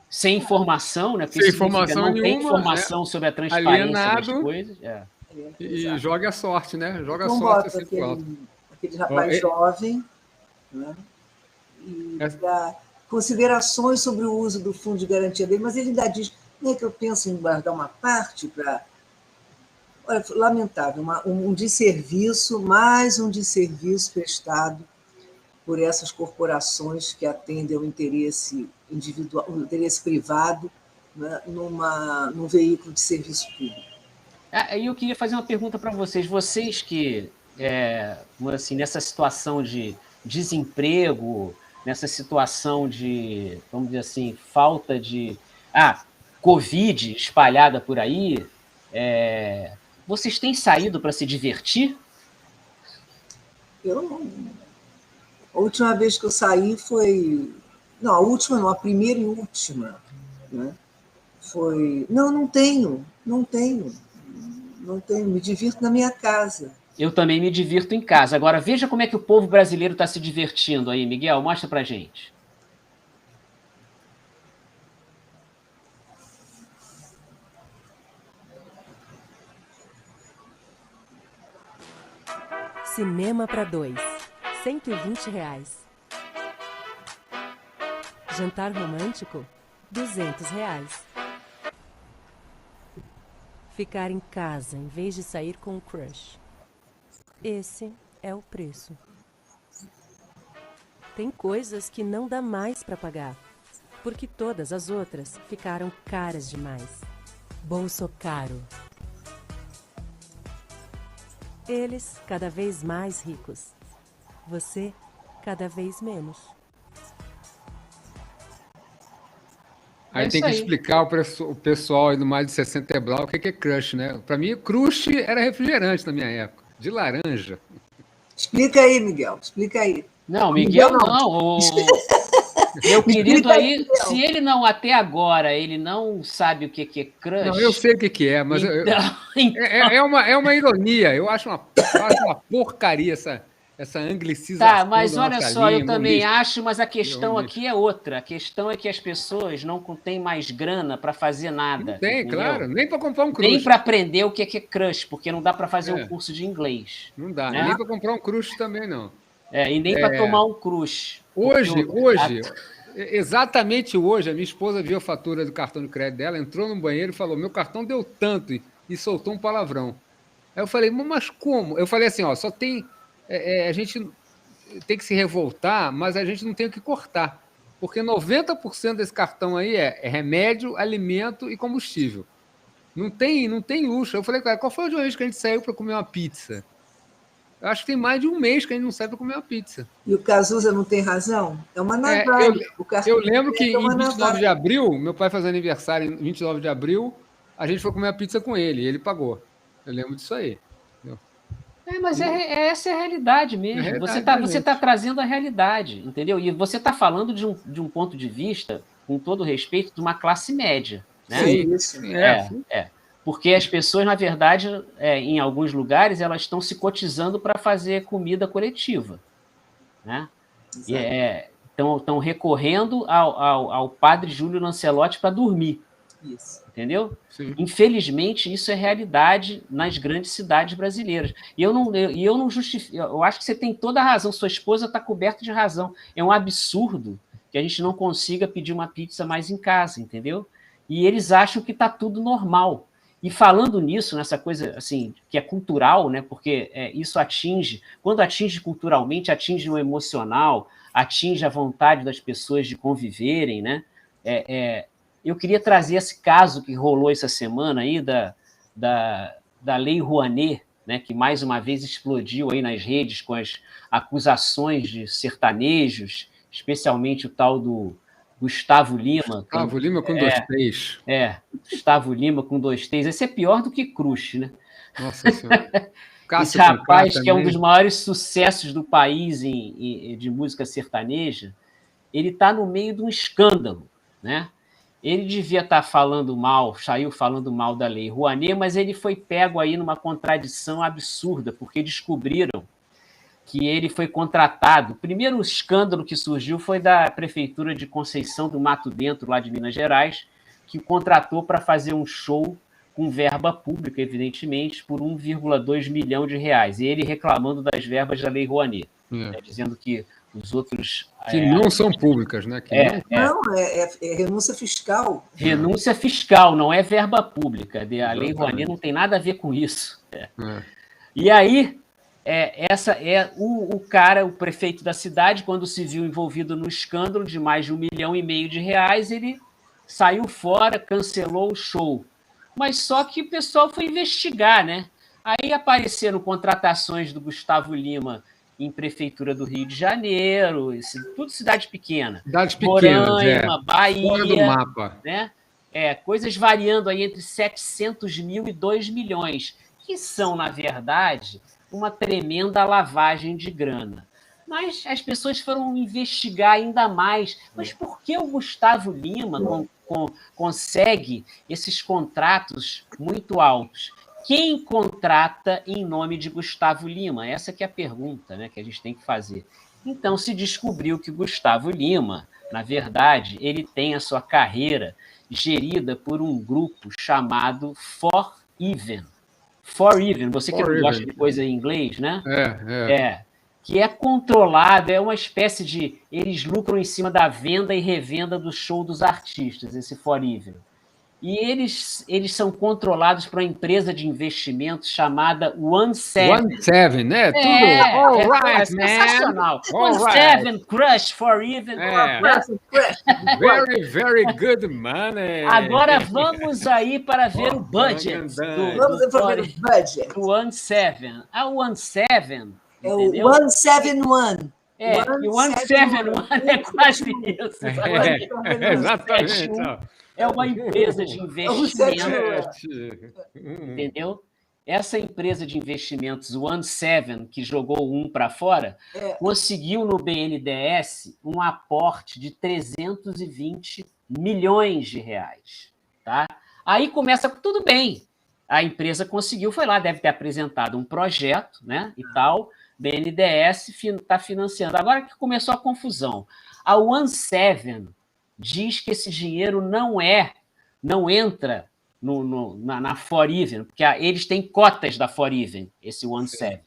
Sem informação, né? Sem informação não nenhuma, tem informação sobre a transparência das coisas. E joga a sorte, né? Joga a então, sorte assim pro alto. Aquele rapaz jovem, né? E dá considerações sobre o uso do fundo de garantia dele, mas ele ainda diz, não é que eu penso em guardar uma parte para... Olha, lamentável, um desserviço, mais um desserviço prestado por essas corporações que atendem ao interesse individual, ao interesse privado, né, num veículo de serviço público. Aí eu queria fazer uma pergunta para vocês que, assim, nessa situação de desemprego, nessa situação de, vamos dizer assim, falta de... Covid espalhada por aí, vocês têm saído para se divertir? Eu não. A última vez que eu saí foi... Não, a última não, a primeira e última. Né? Foi... Não tenho. Me divirto na minha casa. Eu também me divirto em casa. Agora, veja como é que o povo brasileiro está se divertindo aí, Miguel. Mostra pra gente. Cinema para 2, R$120. Jantar romântico, R$200. Ficar em casa em vez de sair com o crush. Esse é o preço. Tem coisas que não dá mais para pagar, porque todas as outras ficaram caras demais. Bolso caro. Eles cada vez mais ricos. Você cada vez menos. Aí tem que explicar o pessoal aí do mais de 60 Blau o que é crush, né? Para mim, crush era refrigerante na minha época, de laranja. Explica aí, Miguel, explica aí. Não, Miguel não. Meu querido aí, se ele não, até agora, ele não sabe o que é crush... Não, eu sei o que é, mas é uma ironia. Eu acho uma porcaria essa anglicização Tá, mas da olha nossa só, eu língua, também misto. acho, mas a questão Misto. aqui é outra. A questão é que as pessoas não têm mais grana para fazer Não nada, tem, entendeu? claro, nem para comprar um Nem crush. para aprender o que é crush, porque não dá para fazer um É. curso de inglês. Não dá, Né? nem para comprar um crush também não. E nem para tomar um crush. Hoje, exatamente hoje, a minha esposa viu a fatura do cartão de crédito dela, entrou no banheiro e falou: meu cartão deu tanto, e soltou um palavrão. Aí eu falei: mas como? Eu falei assim: ó, só tem. A gente tem que se revoltar, mas a gente não tem o que cortar. Porque 90% desse cartão aí é remédio, alimento e combustível. Não tem luxo. Eu falei: cara, qual foi a última vez que a gente saiu para comer uma pizza? Eu acho que tem mais de um mês que a gente não sai para comer uma pizza. E o Cazuza não tem razão? É uma navalha. Eu lembro que em 29 de abril, meu pai fazia aniversário em 29 de abril, a gente foi comer a pizza com ele, e ele pagou. Eu lembro disso aí. Mas essa é a realidade mesmo. Você tá trazendo a realidade, entendeu? E você está falando de um ponto de vista, com todo respeito, de uma classe média. Né? Sim, Porque as pessoas, na verdade, em alguns lugares, elas estão se cotizando para fazer comida coletiva. Né? Estão recorrendo ao padre Júlio Lancelotti para dormir. Isso. Entendeu? Sim. Infelizmente, isso é realidade nas grandes cidades brasileiras. E eu não justifico. Eu acho que você tem toda a razão. Sua esposa está coberta de razão. É um absurdo que a gente não consiga pedir uma pizza mais em casa, entendeu? E eles acham que está tudo normal. E falando nisso, nessa coisa assim, que é cultural, né? Porque isso quando atinge culturalmente, atinge o emocional, atinge a vontade das pessoas de conviverem, né? Eu queria trazer esse caso que rolou essa semana aí da Lei Rouanet, né, que mais uma vez explodiu aí nas redes com as acusações de sertanejos, especialmente o tal do Gustavo Lima. Gustavo Lima com 2 T's. Gustavo Lima com 2 T's. Esse é pior do que Crush, né? Nossa Senhora. Esse rapaz, que é um dos maiores sucessos do país de música sertaneja, ele está no meio de um escândalo, né? Ele devia estar saiu falando mal da Lei Rouanet, mas ele foi pego aí numa contradição absurda, porque descobriram que ele foi contratado. O primeiro escândalo que surgiu foi da Prefeitura de Conceição do Mato Dentro, lá de Minas Gerais, que o contratou para fazer um show com verba pública, evidentemente, por 1,2 milhão de reais. E ele reclamando das verbas da Lei Rouanet, dizendo que os outros... Que não são públicas, né? Não, é renúncia fiscal. Renúncia fiscal, não é verba pública. A Lei Rouanet não tem nada a ver com isso. E aí, o prefeito da cidade, quando se viu envolvido no escândalo de mais de 1,5 milhão de reais, ele saiu fora, cancelou o show. Mas só que o pessoal foi investigar, né? Aí apareceram contratações do Gustavo Lima em Prefeitura do Rio de Janeiro, tudo cidade pequena. Cidades pequenas, Roraima, Bahia. Fora do mapa. Né? Coisas variando aí entre 700 mil e 2 milhões, que são, na verdade, uma tremenda lavagem de grana. Mas as pessoas foram investigar ainda mais. Mas por que o Gustavo Lima consegue esses contratos muito altos? Quem contrata em nome de Gustavo Lima? Essa que é a pergunta, né, que a gente tem que fazer. Então, se descobriu que Gustavo Lima, na verdade, ele tem a sua carreira gerida por um grupo chamado For Even. For Even, você que não gosta de coisa em inglês, né? Que é controlado, é uma espécie de... Eles lucram em cima da venda e revenda do show dos artistas, esse For Even. E eles são controlados por uma empresa de investimentos chamada OneSeven, né? Tudo all right, sensacional. OneSeven, Crush, For Even. Very, very good money. Agora vamos aí para ver o budget do OneSeven. A OneSeven, é o 171. O 171 é quase isso. Exatamente. É uma empresa de investimento. Entendeu? Essa empresa de investimentos, o OneSeven, que jogou um para fora, conseguiu no BNDES um aporte de 320 milhões de reais. Tá? Aí começa tudo bem. A empresa conseguiu, foi lá, deve ter apresentado um projeto, né, e tal, BNDES está financiando. Agora que começou a confusão. A OneSeven diz que esse dinheiro não entra na Foreven, porque eles têm cotas da Foreven, esse OneSeven,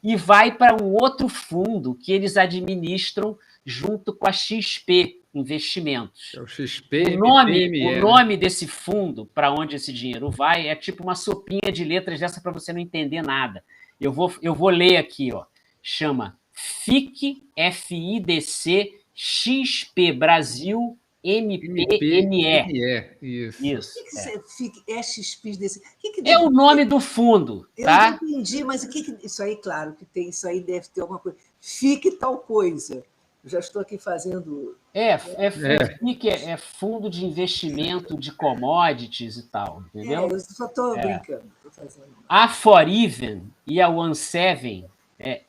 e vai para um outro fundo que eles administram junto com a XP Investimentos. É o XP, O nome desse fundo, para onde esse dinheiro vai, é tipo uma sopinha de letras dessa para você não entender nada. Eu vou ler aqui, ó. Chama FIC, FIDC, XP Brasil, MPME. Isso. É XP desse. É o nome do fundo, tá? Eu não entendi, mas o que isso aí, claro, que tem, isso aí deve ter alguma coisa. Fique tal coisa. Eu já estou aqui fazendo. FIC é Fundo de Investimento de Commodities e tal, entendeu? Eu só estou brincando. A Foreven e a OneSeven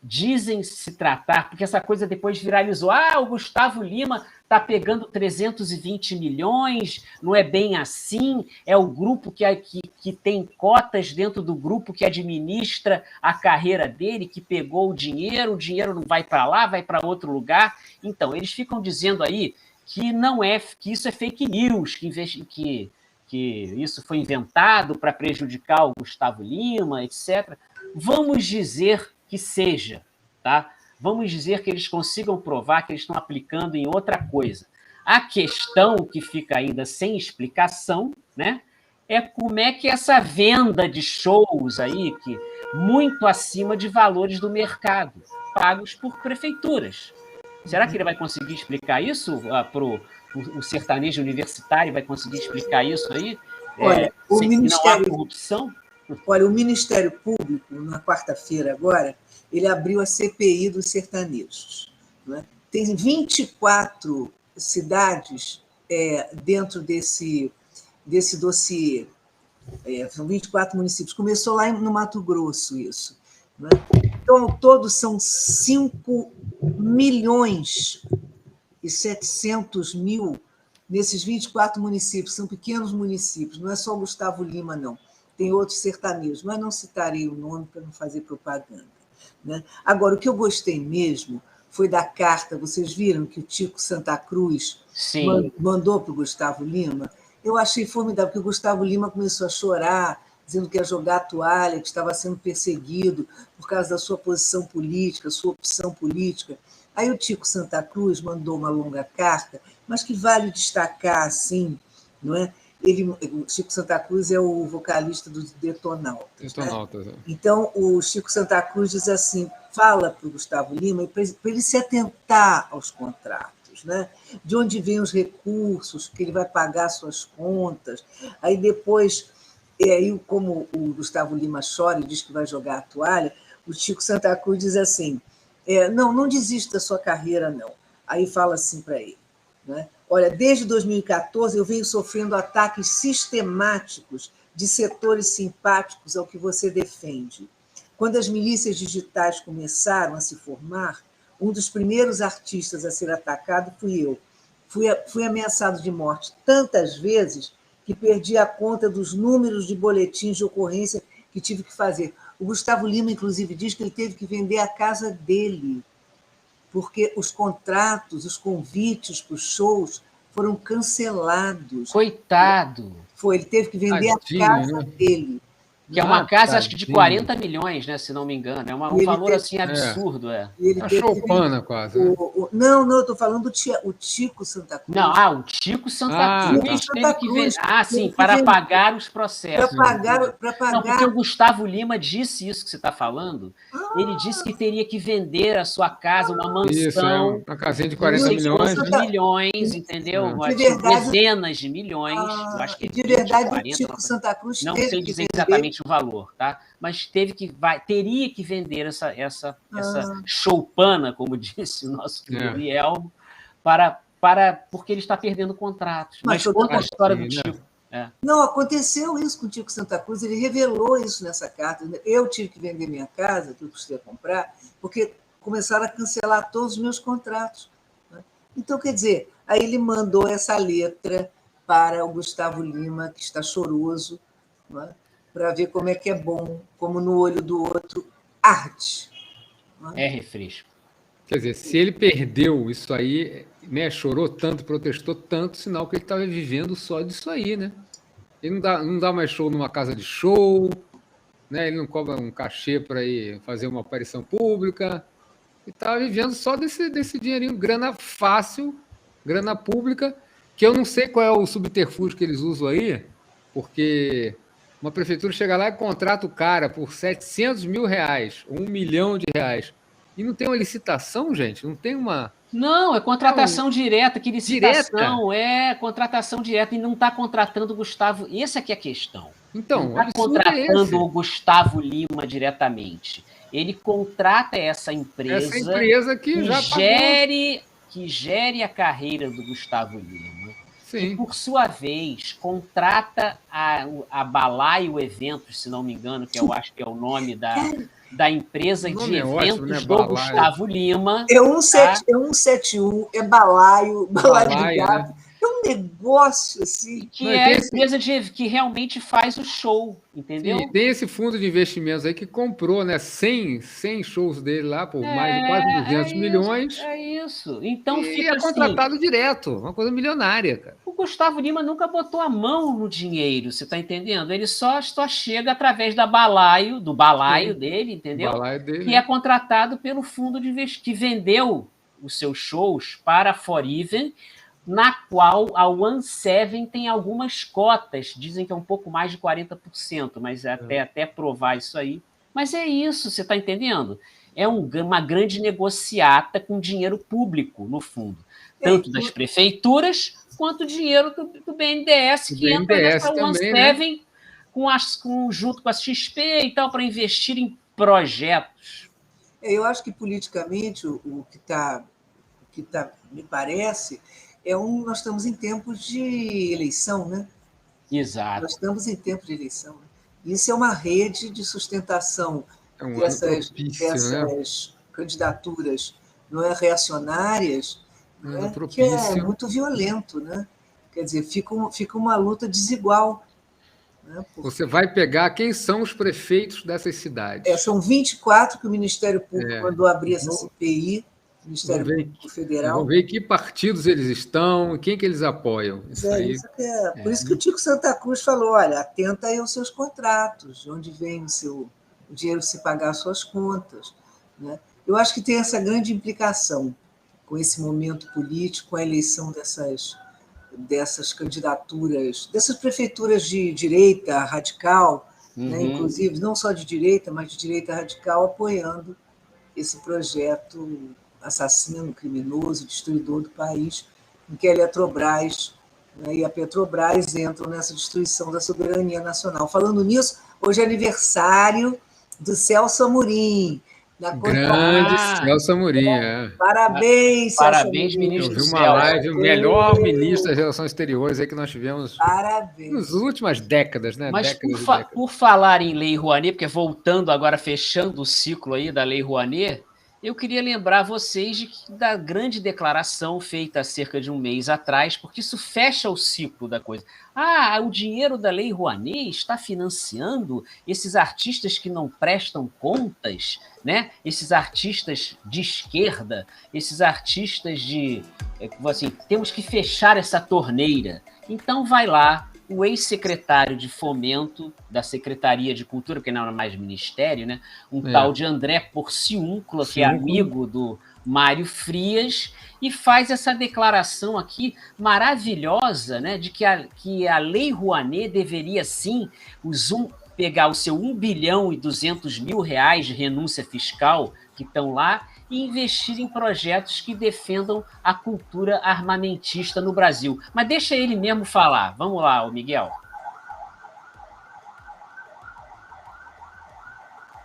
dizem se tratar, porque essa coisa depois viralizou. O Gustavo Lima está pegando 320 milhões, não é bem assim, é o grupo que tem cotas dentro do grupo que administra a carreira dele, que pegou o dinheiro não vai para lá, vai para outro lugar. Então, eles ficam dizendo aí que que isso é fake news, que isso foi inventado para prejudicar o Gustavo Lima, etc. Vamos dizer que seja, tá? Vamos dizer que eles consigam provar que eles estão aplicando em outra coisa. A questão que fica ainda sem explicação, né, é como é que essa venda de shows aí, que muito acima de valores do mercado, pagos por prefeituras. Será que ele vai conseguir explicar isso para o sertanejo universitário? Vai conseguir explicar isso aí? Olha, o Ministério... não há corrupção? Olha, o Ministério Público, na quarta-feira agora, ele abriu a CPI dos sertanejos. Né? Tem 24 cidades dentro desse dossiê. São 24 municípios. Começou lá no Mato Grosso isso. Né? Então, ao todo, são 5.700.000 nesses 24 municípios. São pequenos municípios, não é só o Gustavo Lima, não. Tem outros sertanejos, mas não citarei o nome para não fazer propaganda. Né? Agora, o que eu gostei mesmo foi da carta, vocês viram que o Tico Santa Cruz mandou para o Gustavo Lima? Eu achei formidável, porque o Gustavo Lima começou a chorar, dizendo que ia jogar a toalha, que estava sendo perseguido por causa da sua posição política, sua opção política. Aí o Tico Santa Cruz mandou uma longa carta, mas que vale destacar, assim, não é? O Chico Santa Cruz é o vocalista do Detonautas. Né? Então, o Chico Santa Cruz diz assim, fala para o Gustavo Lima para ele se atentar aos contratos, né? De onde vêm os recursos, que ele vai pagar suas contas. Aí depois, como o Gustavo Lima chora e diz que vai jogar a toalha, o Chico Santa Cruz diz assim, não desista da sua carreira, não. Aí fala assim para ele, né? Olha, desde 2014 eu venho sofrendo ataques sistemáticos de setores simpáticos ao que você defende. Quando as milícias digitais começaram a se formar, um dos primeiros artistas a ser atacado fui eu. Fui ameaçado de morte tantas vezes que perdi a conta dos números de boletins de ocorrência que tive que fazer. O Gustavo Lima, inclusive, diz que ele teve que vender a casa dele, porque os contratos, os convites para os shows foram cancelados. Coitado! Ele teve que vender a casa dele. Que é uma casa, acho que de 40 milhões, né, se não me engano. É um valor assim absurdo. A choupana, quase. Não, eu estou falando o Tico Santa Cruz. Não, o Tico Santa Cruz teve que vender. Sim, para pagar os processos. Para pagar. Não, porque o Gustavo Lima disse isso que você está falando. Ele disse que teria que vender a sua casa, uma mansão. Isso, uma casinha de 40 milhões, entendeu? Dezenas de milhões. Eu acho que de verdade, 40, o Tico Santa Cruz não sei dizer exatamente o valor, tá? Mas teria que vender essa choupana, como disse o nosso Gabriel, porque ele está perdendo contratos. Mas conta a história do Tico. Não, aconteceu isso com o Tico Santa Cruz, ele revelou isso nessa carta. Eu tive que vender minha casa, que eu custei a comprar, porque começaram a cancelar todos os meus contratos. Né? Então, quer dizer, aí ele mandou essa letra para o Gustavo Lima, que está choroso, né? Para ver como é que é bom, como no olho do outro arde. É refresco. Quer dizer, se ele perdeu isso aí, né, chorou tanto, protestou tanto, sinal que ele estava vivendo só disso aí, né? Ele não dá mais show numa casa de show, né? Ele não cobra um cachê para ir fazer uma aparição pública. Ele estava vivendo só desse dinheirinho, grana fácil, grana pública, que eu não sei qual é o subterfúgio que eles usam aí, porque uma prefeitura chega lá e contrata o cara por R$700 mil, R$1 milhão, e não tem uma licitação, gente? Não tem uma... Não, é contratação direta, que licitação Direta? é contratação direta e não está contratando o Gustavo. Essa aqui é a questão. Então, não está contratando o Gustavo Lima diretamente. Ele contrata essa empresa que já gere a carreira do Gustavo Lima. Sim. E, por sua vez, contrata a Balaio Eventos, se não me engano, que eu acho que é o nome da empresa de eventos ótimo, né? do Gustavo Lima. É 171, é Balaio de gato. Né? É um negócio assim. Que é a empresa que realmente faz o show, entendeu? Sim, tem esse fundo de investimentos aí que comprou, né, 100 shows dele lá por mais de quase 200 milhões. É isso. Então e fica é contratado assim, direto, uma coisa milionária, cara. O Gustavo Lima nunca botou a mão no dinheiro, você está entendendo? Ele só chega através do balaio dele, entendeu? Balaio dele. Que é contratado pelo fundo de investimento, que vendeu os seus shows para a Forever, na qual a OneSeven tem algumas cotas, dizem que é um pouco mais de 40%, mas até provar isso aí. Mas é isso, você está entendendo? É uma grande negociata com dinheiro público, no fundo. Tanto das prefeituras, quanto dinheiro do BNDES, que entra nessa OneSeven, né? Junto com a XP e tal, para investir em projetos. Eu acho que politicamente o que tá, me parece, nós estamos em tempos de eleição, né? Exato. Nós estamos em tempos de eleição. Isso é uma rede de sustentação dessas candidaturas não é, reacionárias, né? Que é muito violento, né? Quer dizer, fica uma luta desigual. Né? Você vai pegar quem são os prefeitos dessas cidades. São 24 que o Ministério Público mandou abrir essa CPI, Ministério Público Federal. Vamos ver que partidos eles estão, quem que eles apoiam. Por isso que o Tico Santa Cruz falou, olha, atenta aí aos seus contratos, de onde vem o dinheiro se pagar as suas contas. Né? Eu acho que tem essa grande implicação com esse momento político, a eleição dessas candidaturas, dessas prefeituras de direita radical, né? Inclusive, não só de direita, mas de direita radical, apoiando esse projeto assassino, criminoso, destruidor do país, em que a Eletrobras, né, e a Petrobras entram nessa destruição da soberania nacional. Falando nisso, hoje é aniversário do Celso Amorim. Grande Celso Amorim. Parabéns, Celso Parabéns, ministro. Eu vi uma live, o melhor ministro das Relações Exteriores aí que nós tivemos nas últimas décadas, né? Mas por falar em Lei Rouanet, porque voltando agora, fechando o ciclo aí da Lei Rouanet, eu queria lembrar vocês da grande declaração feita há cerca de um mês atrás, porque isso fecha o ciclo da coisa. O dinheiro da Lei Rouanet está financiando esses artistas que não prestam contas, né? Esses artistas de esquerda, esses artistas assim, temos que fechar essa torneira. Então vai lá, o ex-secretário de Fomento da Secretaria de Cultura, porque não era mais ministério, né? Tal de André Porciúncula, que é amigo do Mário Frias, e faz essa declaração aqui maravilhosa, né, de que a Lei Rouanet deveria, sim, pegar o seu 1 bilhão e 200 mil reais de renúncia fiscal que estão lá e investir em projetos que defendam a cultura armamentista no Brasil. Mas deixa ele mesmo falar. Vamos lá, Miguel.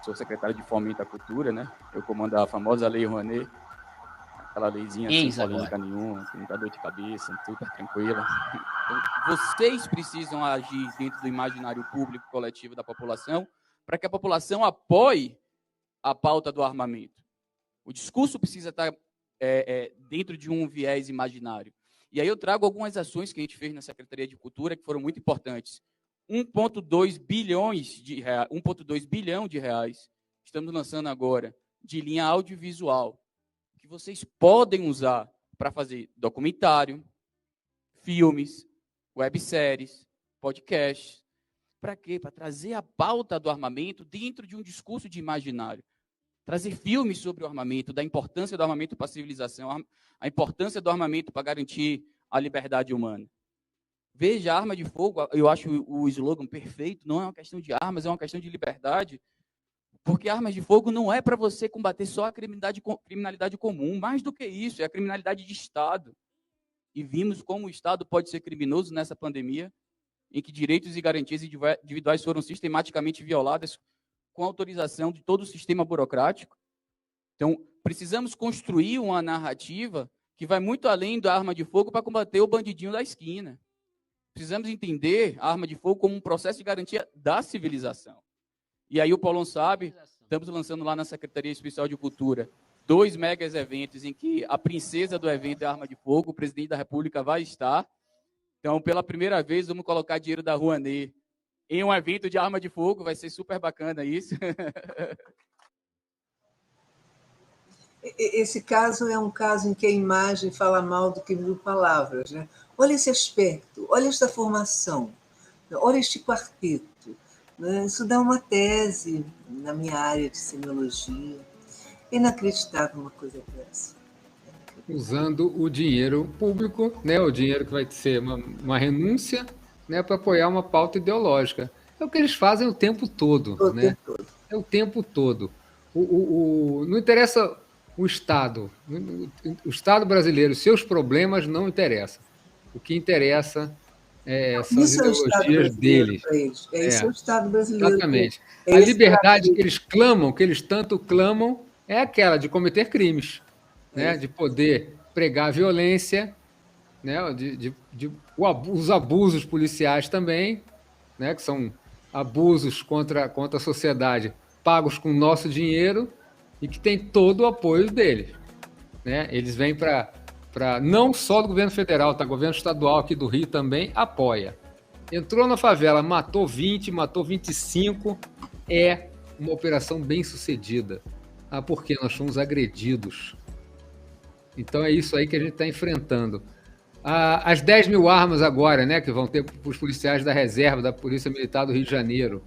Sou secretário de Fomento à Cultura, né? Eu comando a famosa Lei Rouanet, aquela leizinha sem polêmica nenhuma, sem muita dor de cabeça, super tranquila. Então, vocês precisam agir dentro do imaginário público coletivo da população para que a população apoie a pauta do armamento. O discurso precisa estar dentro de um viés imaginário. E aí eu trago algumas ações que a gente fez na Secretaria de Cultura que foram muito importantes. 1,2 bilhão de reais estamos lançando agora de linha audiovisual, que vocês podem usar para fazer documentário, filmes, webséries, podcasts. Para quê? Para trazer a pauta do armamento dentro de um discurso de imaginário. Trazer filmes sobre o armamento, da importância do armamento para a civilização, a importância do armamento para garantir a liberdade humana. Veja, a arma de fogo, eu acho o slogan perfeito, não é uma questão de armas, é uma questão de liberdade, porque armas de fogo não é para você combater só a criminalidade comum, mais do que isso, é a criminalidade de Estado. E vimos como o Estado pode ser criminoso nessa pandemia, em que direitos e garantias individuais foram sistematicamente violadas com autorização de todo o sistema burocrático. Então, precisamos construir uma narrativa que vai muito além da arma de fogo para combater o bandidinho da esquina. Precisamos entender a arma de fogo como um processo de garantia da civilização. E aí o Paulão sabe, estamos lançando lá na Secretaria Especial de Cultura 2 megas eventos em que a princesa do evento é a arma de fogo, o presidente da República vai estar. Então, pela primeira vez, vamos colocar dinheiro da Rouanet em um evento de arma de fogo, vai ser super bacana isso. Esse caso é um caso em que a imagem fala mal do que 1000 palavras, né? Olha esse aspecto, olha essa formação, olha este quarteto. Né? Isso dá uma tese na minha área de semiologia. É inacreditável uma coisa dessa. Usando o dinheiro público, né, o dinheiro que vai ser uma renúncia, né, para apoiar uma pauta ideológica. É o que eles fazem o tempo todo. O né? tempo todo. É o tempo todo. Não interessa o Estado. O Estado brasileiro, seus problemas não interessam. O que interessa são as ideologias deles. Isso é o Estado brasileiro. Exatamente. A liberdade que eles clamam, que eles tanto clamam, é aquela de cometer crimes. Né, de poder pregar a violência, né, os abusos policiais também, né, que são abusos contra a sociedade pagos com nosso dinheiro e que tem todo o apoio deles. Né? Eles vêm para não só do governo federal, tá? O governo estadual aqui do Rio também apoia. Entrou na favela, matou 20, matou 25, é uma operação bem sucedida. Porque nós fomos agredidos. Então é isso aí que a gente está enfrentando. As 10 mil armas agora, né, que vão ter para os policiais da reserva da Polícia Militar do Rio de Janeiro.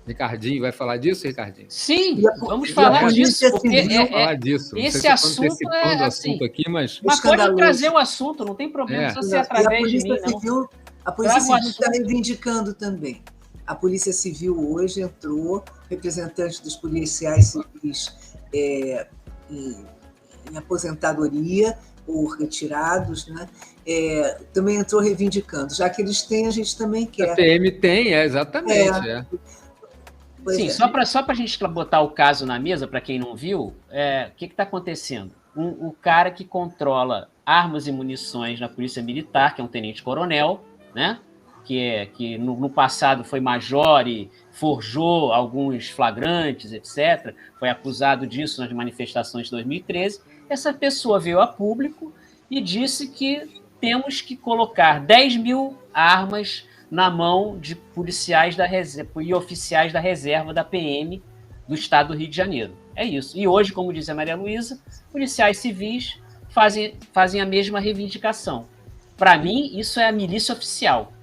Ricardinho, vai falar disso, Ricardinho? Sim, vamos falar disso, porque falar disso. Esse assunto é assim, assunto aqui, mas pode trazer o assunto, não tem problema se você através de mim, não. A Polícia Civil está reivindicando também. A Polícia Civil hoje entrou, representante dos policiais civis em aposentadoria ou retirados, né? Também entrou reivindicando. Já que eles têm, a gente também quer. A PM tem, exatamente. Sim, só para a gente botar o caso na mesa, para quem não viu, o que está acontecendo? O cara que controla armas e munições na Polícia Militar, que é um tenente-coronel, né? que no passado foi major e forjou alguns flagrantes, etc., foi acusado disso nas manifestações de 2013, essa pessoa veio a público e disse que temos que colocar 10 mil armas na mão de policiais da reserva e oficiais da reserva da PM do estado do Rio de Janeiro. É isso. E hoje, como diz a Maria Luísa, policiais civis fazem a mesma reivindicação. Para mim, isso é a milícia oficial.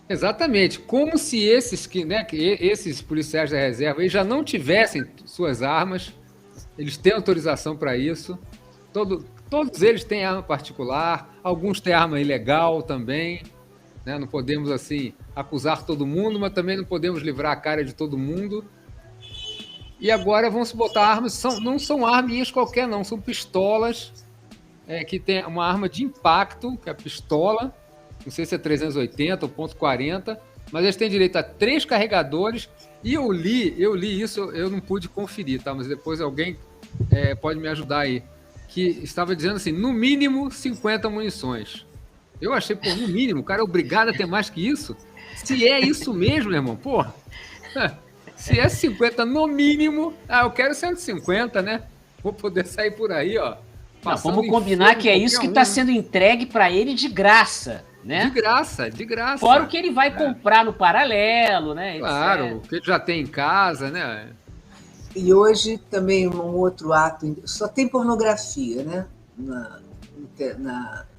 Exatamente. Como se esses policiais da reserva já não tivessem suas armas, eles têm autorização para isso. Todos eles têm arma particular, alguns têm arma ilegal também. Né? Não podemos, assim, acusar todo mundo, mas também não podemos livrar a cara de todo mundo. E agora vão se botar armas, não são arminhas qualquer, não, são pistolas, que tem uma arma de impacto, que é a pistola, não sei se é 380 ou .40, mas eles têm direito a 3 carregadores, e eu li isso, eu não pude conferir, tá? Mas depois alguém pode me ajudar aí, que estava dizendo assim, no mínimo 50 munições. Eu achei, no mínimo, o cara é obrigado a ter mais que isso? Se é isso mesmo, meu irmão, porra, se é 50 no mínimo, eu quero 150, né? Vou poder sair por aí, ó. Não, vamos combinar que é isso que está sendo entregue para ele de graça, né? De graça. Fora o que ele vai comprar no paralelo, né? Claro, o que ele já tem em casa, né? E hoje também um outro ato, só tem pornografia, né?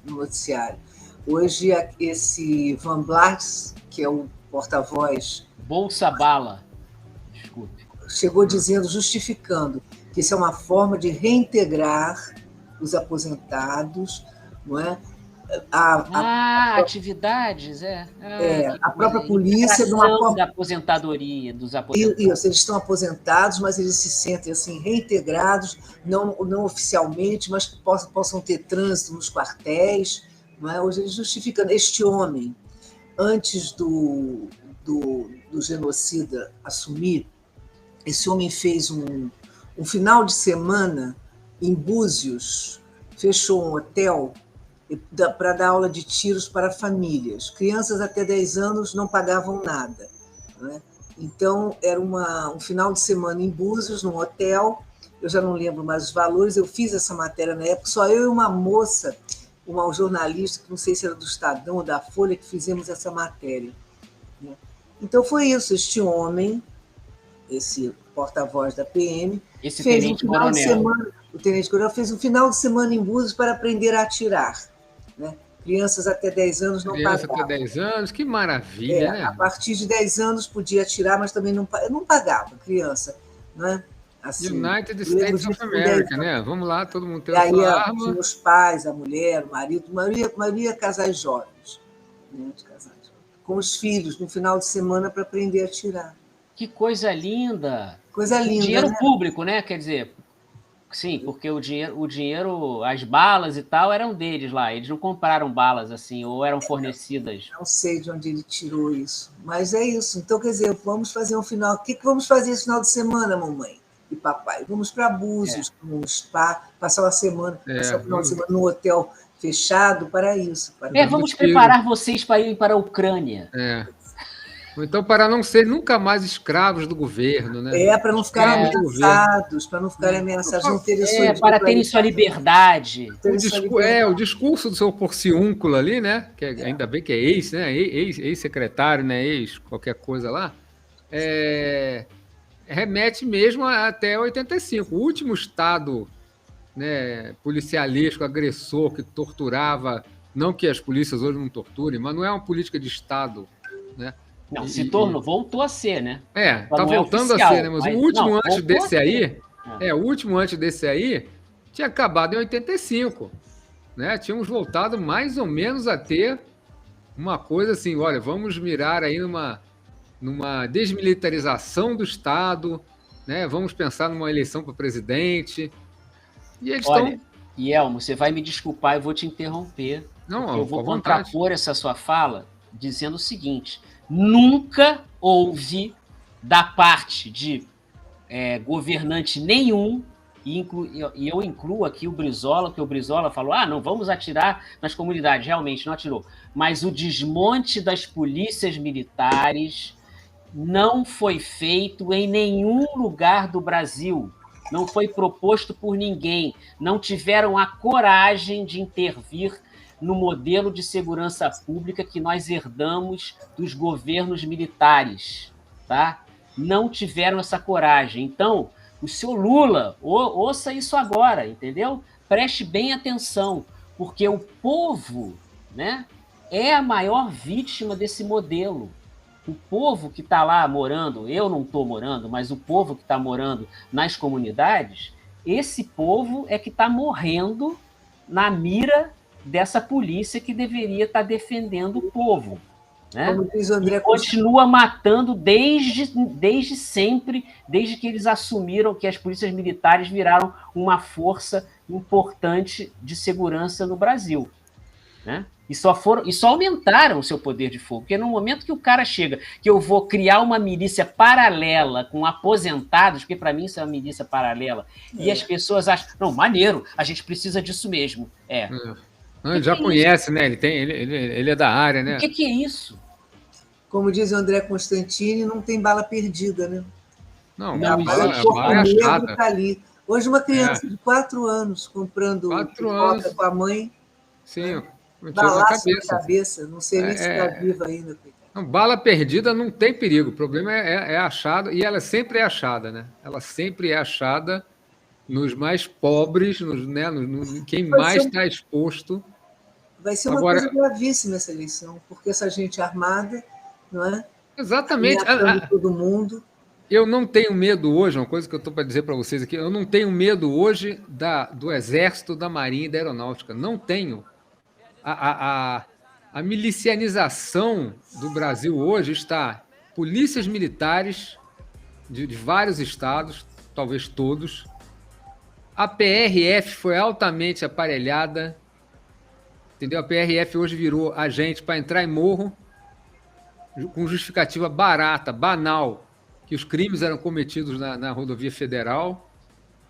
No noticiário. Hoje, esse Van Blas, que é o porta-voz. Bolsa Bala, desculpe. Chegou dizendo, justificando, que isso é uma forma de reintegrar os aposentados, não é? Atividades, a própria polícia de uma forma da aposentadoria dos aposentados. Isso, eles estão aposentados, mas eles se sentem assim reintegrados, não oficialmente, mas que possam ter trânsito nos quartéis, não é? Hoje eles justificando este homem, antes do genocida assumir, esse homem fez um final de semana em Búzios, fechou um hotel para dar aula de tiros para famílias. Crianças até 10 anos não pagavam nada, né? Então, era um final de semana em Búzios, num hotel, eu já não lembro mais os valores, eu fiz essa matéria na época, só eu e uma moça, uma jornalista, que não sei se era do Estadão ou da Folha, que fizemos essa matéria, né? Então, foi isso, este homem, esse porta-voz da PM, fez um final de semana, o tenente coronel fez um final de semana em Búzios para aprender a atirar, né? Crianças até 10 anos não pagavam. Criança até 10 anos, que maravilha, né? A partir de 10 anos podia atirar, mas também não pagava, criança, né? Assim, United States of America, né? Vamos lá, todo mundo tem a sua arma. Tinha os pais, a mulher, o marido, maioria casais jovens, né? Com os filhos, no final de semana, para aprender a atirar. Que coisa linda! Coisa linda, dinheiro, né? Público, né? Quer dizer, sim, porque o dinheiro, as balas e tal eram deles lá. Eles não compraram balas assim, ou eram fornecidas. Não sei de onde ele tirou isso, mas é isso. Então, quer dizer, vamos fazer um final. O que vamos fazer esse final de semana, mamãe e papai? Vamos para Búzios, para um spa, passar uma semana, passar o final de semana num hotel fechado para isso. Vamos preparar vocês para irem para a Ucrânia. Ou então para não ser nunca mais escravos do governo, né? Para não ficarem ameaçados, não terem sua para terem sua liberdade. O discurso do seu Porciúnculo ali, né? Que ainda bem que é ex, né? Ex-secretário, né? Ex qualquer coisa lá. Remete mesmo até 85. O último estado, né, policialesco, agressor, que torturava, não que as polícias hoje não torturem, mas não é uma política de Estado, né? Não, se tornou, voltou a ser, né? Tá voltando a ser, né? Mas o último antes desse aí, o último antes desse aí, tinha acabado em 85, né? Tínhamos voltado mais ou menos a ter uma coisa assim, olha, vamos mirar aí numa desmilitarização do Estado, né? Vamos pensar numa eleição para presidente. E eles estão... Elmo, você vai me desculpar, eu vou te interromper. Não, eu vou contrapor essa sua fala dizendo o seguinte: nunca houve da parte de governante nenhum, e eu incluo aqui o Brizola, porque o Brizola falou, não vamos atirar nas comunidades, realmente não atirou, mas o desmonte das polícias militares não foi feito em nenhum lugar do Brasil, não foi proposto por ninguém, não tiveram a coragem de intervir no modelo de segurança pública que nós herdamos dos governos militares, tá? Não tiveram essa coragem. Então, o senhor Lula, ouça isso agora, entendeu? Preste bem atenção, porque o povo, né, é a maior vítima desse modelo. O povo que está lá morando, eu não estou morando, mas o povo que está morando nas comunidades, esse povo é que está morrendo na mira dessa polícia que deveria estar defendendo o povo, né? Como diz o André, e continua matando desde sempre, desde que eles assumiram que as polícias militares viraram uma força importante de segurança no Brasil, né? E só aumentaram o seu poder de fogo, porque no momento que o cara chega, que eu vou criar uma milícia paralela com aposentados, porque para mim isso é uma milícia paralela, e as pessoas acham, não, maneiro, a gente precisa disso mesmo. Ele já conhece, né? Ele é da área, né? O que é isso? Como diz o André Constantini, não tem bala perdida, né? Não, a bala é chata. Tá ali. Hoje uma criança de 4 anos comprando pipoca com a mãe. Sim, balaço na cabeça. Não sei nem se está viva ainda, coitada. Não, bala perdida não tem perigo, o problema é achado, e ela sempre é achada, né? Ela sempre é achada nos mais pobres, quem mais está exposto. Vai ser uma coisa gravíssima essa eleição, porque essa gente armada, não é? Exatamente. Ameaçando todo mundo. Eu não tenho medo hoje, uma coisa que eu estou para dizer para vocês aqui, eu não tenho medo hoje do Exército, da Marinha e da Aeronáutica. Não tenho. A milicianização do Brasil hoje está polícias militares de vários estados, talvez todos. A PRF foi altamente aparelhada, entendeu? A PRF hoje virou agente para entrar em morro com justificativa barata, banal, que os crimes eram cometidos na rodovia federal.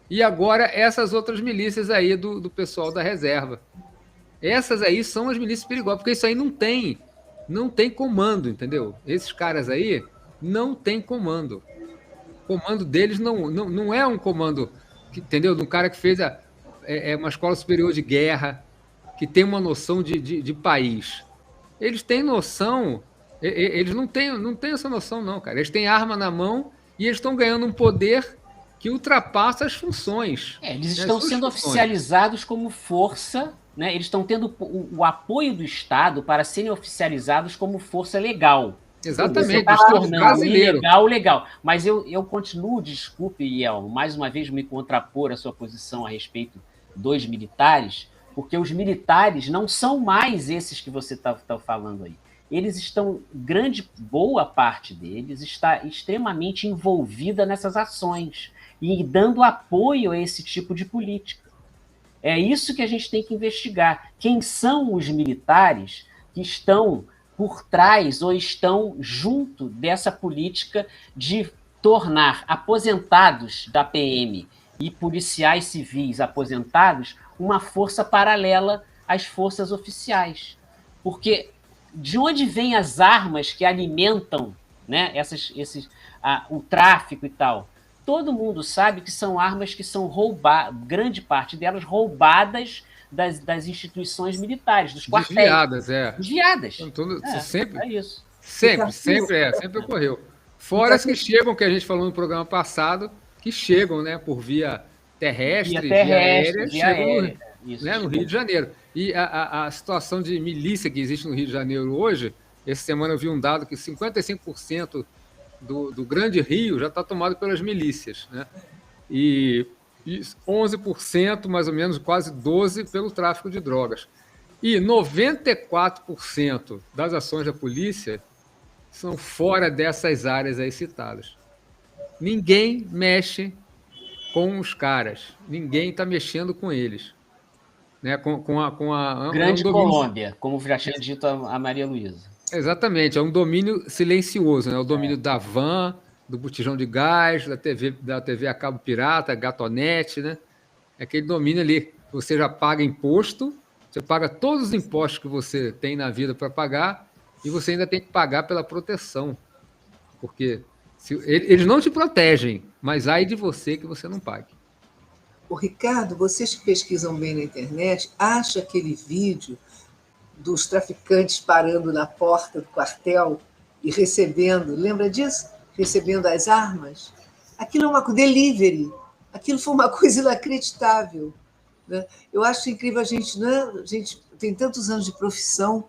E agora essas outras milícias aí do pessoal da reserva. Essas aí são as milícias perigosas, porque isso aí não tem comando, entendeu? Esses caras aí não tem comando. O comando deles não é um comando, entendeu? De um cara que fez uma escola superior de guerra, que tem uma noção de país. Eles têm noção, eles não têm essa noção, não, cara. Eles têm arma na mão e eles estão ganhando um poder que ultrapassa as funções. Eles estão sendo oficializados como força, né? Eles estão tendo o apoio do Estado para serem oficializados como força legal. Exatamente, está tornando legal. Mas eu continuo, desculpe, Iel, mais uma vez me contrapor a sua posição a respeito dos militares, porque os militares não são mais esses que você está falando aí. Eles estão, boa parte deles está extremamente envolvida nessas ações e dando apoio a esse tipo de política. É isso que a gente tem que investigar. Quem são os militares que estão por trás ou estão junto dessa política de tornar aposentados da PM e policiais civis aposentados uma força paralela às forças oficiais. De onde vêm as armas que alimentam, né, o tráfico e tal? Todo mundo sabe que são armas que são roubadas, grande parte delas roubadas das instituições militares, dos quartéis. Desviadas. Sempre, é isso. Sempre ocorreu. Fora as que chegam, que a gente falou no programa passado, que chegam, né, por via terrestre, via aérea, chegam no Rio de Janeiro. E a situação de milícia que existe no Rio de Janeiro hoje, essa semana eu vi um dado que 55% do Grande Rio já está tomado pelas milícias, né? E 11%, mais ou menos, quase 12%, pelo tráfico de drogas. E 94% das ações da polícia são fora dessas áreas aí citadas. Ninguém mexe com os caras, ninguém está mexendo com eles. Né? Com a Grande Colômbia, como já tinha dito a Maria Luísa. Exatamente, é um domínio silencioso, né? O domínio da van, do botijão de gás, da TV a cabo pirata, Gatonete, né? É aquele domínio ali. Você já paga imposto, você paga todos os impostos que você tem na vida para pagar e você ainda tem que pagar pela proteção. Porque eles não te protegem, mas ai de você que você não pague. O Ricardo, vocês que pesquisam bem na internet, acha aquele vídeo dos traficantes parando na porta do quartel e recebendo, lembra disso? Recebendo as armas? Aquilo é uma delivery, aquilo foi uma coisa inacreditável. Né? Eu acho incrível, a gente tem tantos anos de profissão,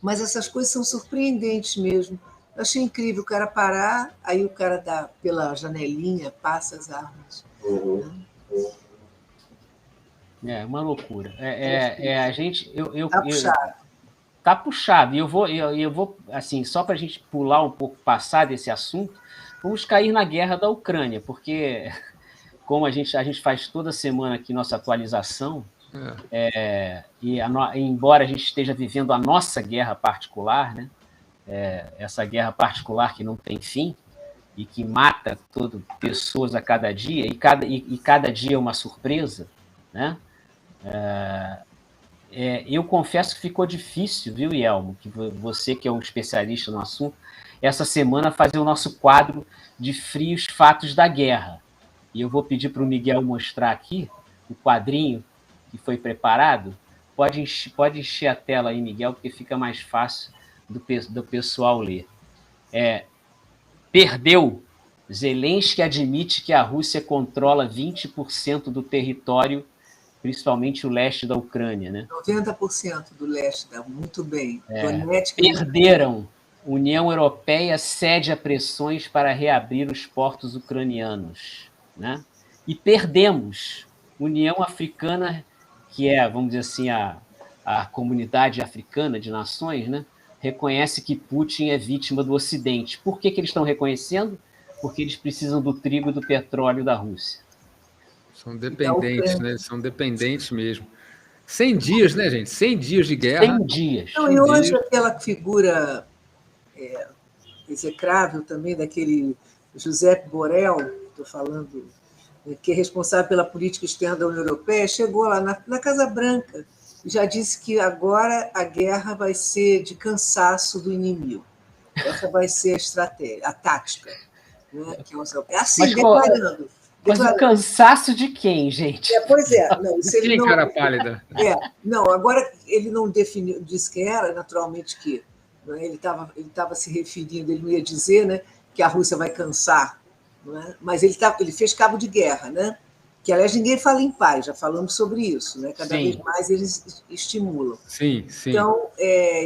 mas essas coisas são surpreendentes mesmo. Eu achei incrível o cara parar, aí o cara dá pela janelinha, passa as armas. É uma loucura. A gente. Tá puxado. Tá puxado. E eu vou, assim, só para a gente pular um pouco, passar desse assunto, vamos cair na guerra da Ucrânia, porque, como a gente faz toda semana aqui nossa atualização, embora a gente esteja vivendo a nossa guerra particular, né? Essa guerra particular que não tem fim e que mata pessoas a cada dia, e cada dia é uma surpresa, né? Eu confesso que ficou difícil, viu, Ielmo, que você que é um especialista no assunto, essa semana fazer o nosso quadro de frios fatos da guerra. E eu vou pedir para o Miguel mostrar aqui o quadrinho que foi preparado. Pode encher a tela aí, Miguel, porque fica mais fácil do pessoal ler. Perdeu. Zelensky admite que a Rússia controla 20% do território, principalmente o leste da Ucrânia, né? 90% do leste, muito bem. Perderam. União Europeia cede a pressões para reabrir os portos ucranianos, né? E perdemos. União Africana, que é, vamos dizer assim, a comunidade africana de nações, né? Reconhece que Putin é vítima do Ocidente. Por que eles estão reconhecendo? Porque eles precisam do trigo e do petróleo da Rússia. São dependentes, né? São dependentes mesmo. 100 dias, né, gente? 100 dias de guerra. 100 dias. Não, e hoje aquela figura execrável também daquele Josep Borrell, estou falando, que é responsável pela política externa da União Europeia, chegou lá na Casa Branca e já disse que agora a guerra vai ser de cansaço do inimigo. Essa vai ser a estratégia, a tática. Né? É assim, mas, declarando. Mas o cansaço de quem, gente? Pois é. Não, se ele quem, não, cara pálida? Não, agora ele não definiu, disse que era, naturalmente que ele estava se referindo, ele não ia dizer, né, que a Rússia vai cansar, não é? Mas ele fez cabo de guerra, né? Que, aliás, ninguém fala em paz, já falamos sobre isso, né? Cada vez mais eles estimulam. Sim. Então,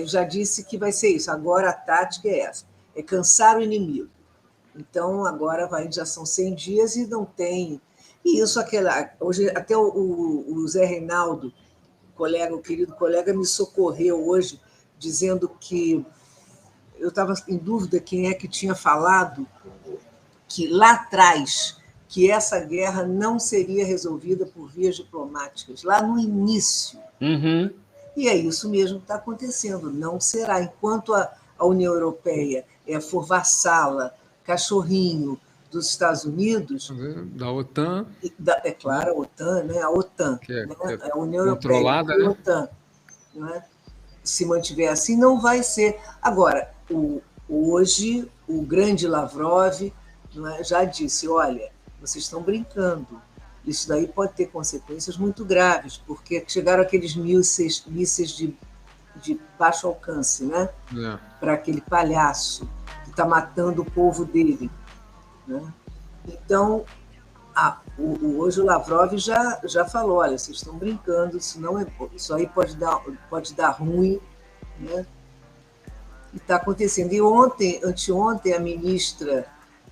já disse que vai ser isso, agora a tática é essa, é cansar o inimigo. Então, agora já são 100 dias e não tem... E isso, hoje, até o Zé Reinaldo, o querido colega, me socorreu hoje, dizendo que eu estava em dúvida quem é que tinha falado que lá atrás que essa guerra não seria resolvida por vias diplomáticas, lá no início. Uhum. E é isso mesmo que está acontecendo, não será. Enquanto a União Europeia for vassala, cachorrinho dos Estados Unidos... Da OTAN. É claro, a OTAN, né? A OTAN, que é a União controlada, Europeia, né? a OTAN, não é? Se mantiver assim, não vai ser. Agora, hoje, o grande Lavrov, não é, já disse, olha, vocês estão brincando, isso daí pode ter consequências muito graves, porque chegaram aqueles mísseis de baixo alcance, né? Para aquele palhaço que está matando o povo dele. Né? Então, hoje o Lavrov já falou, olha, vocês estão brincando, isso aí pode dar ruim, né? E está acontecendo. E anteontem, a ministra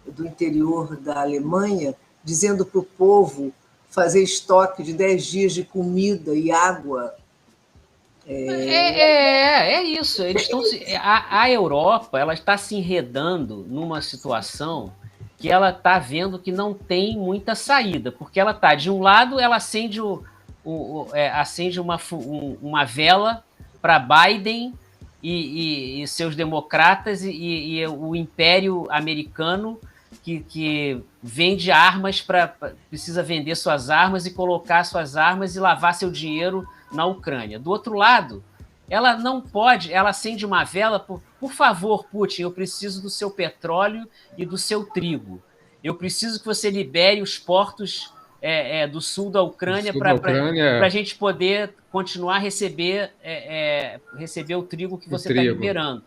do interior da Alemanha, dizendo para o povo fazer estoque de 10 dias de comida e água. É isso. Eles estão a Europa ela está se enredando numa situação que ela está vendo que não tem muita saída, porque ela está, de um lado, ela acende, acende uma vela para Biden e seus democratas e o Império Americano que vende armas, precisa vender suas armas e colocar suas armas e lavar seu dinheiro na Ucrânia. Do outro lado, ela não pode, ela acende uma vela, por favor, Putin, eu preciso do seu petróleo e do seu trigo. Eu preciso que você libere os portos do sul da Ucrânia para a gente poder continuar a receber o trigo que você está liberando.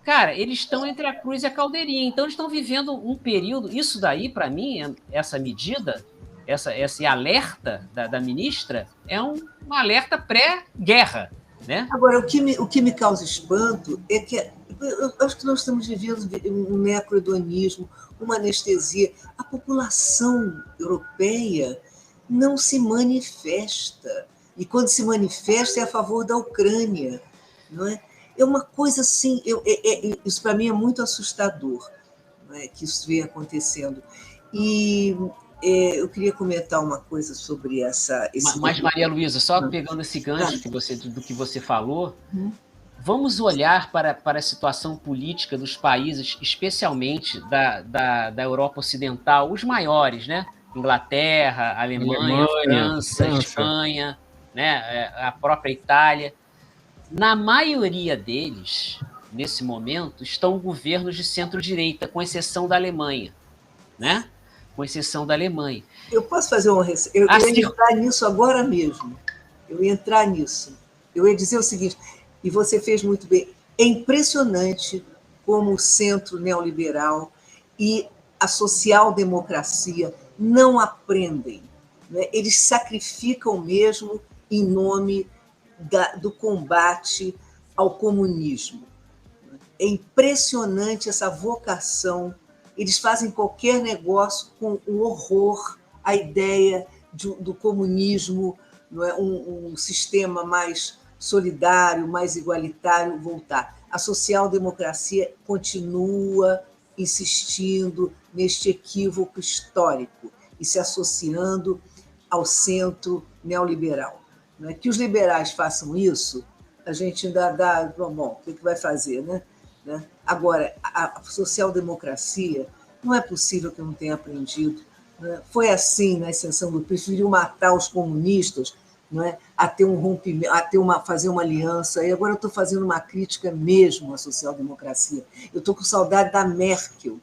Cara, eles estão entre a cruz e a caldeirinha, então eles estão vivendo um período... Isso daí, para mim, essa medida, esse alerta da ministra, é um alerta pré-guerra. Né? Agora, o que me causa espanto é que eu acho que nós estamos vivendo um necrohedonismo, uma anestesia. A população europeia não se manifesta. E quando se manifesta é a favor da Ucrânia. Não é? É uma coisa assim, isso para mim é muito assustador, não é? Que isso venha acontecendo. E eu queria comentar uma coisa sobre Mas, Maria Luísa, só pegando esse gancho do que você falou, vamos olhar para a situação política dos países, especialmente da Europa Ocidental, os maiores, né? Inglaterra, Alemanha, França, Espanha, né? A própria Itália. Na maioria deles, nesse momento, estão governos de centro-direita, com exceção da Alemanha, né? Com exceção da Alemanha. Eu posso fazer uma... Eu ia entrar nisso agora mesmo. Eu ia entrar nisso. Eu ia dizer o seguinte, e você fez muito bem, É impressionante como o centro neoliberal e a social-democracia não aprendem, né? Eles sacrificam mesmo em nome do combate ao comunismo. É impressionante essa vocação. Eles fazem qualquer negócio com um horror à ideia do comunismo, não é? Um sistema mais solidário, mais igualitário voltar. A social-democracia continua insistindo neste equívoco histórico e se associando ao centro neoliberal. Não é? Que os liberais façam isso, a gente ainda dá... Bom, o que vai fazer, né? Agora, a social-democracia, não é possível que eu não tenha aprendido. Né? Foi assim na ascensão do preferiu matar os comunistas, não é? A ter um rompimento, fazer uma aliança. E agora eu estou fazendo uma crítica mesmo à social-democracia. Eu estou com saudade da Merkel.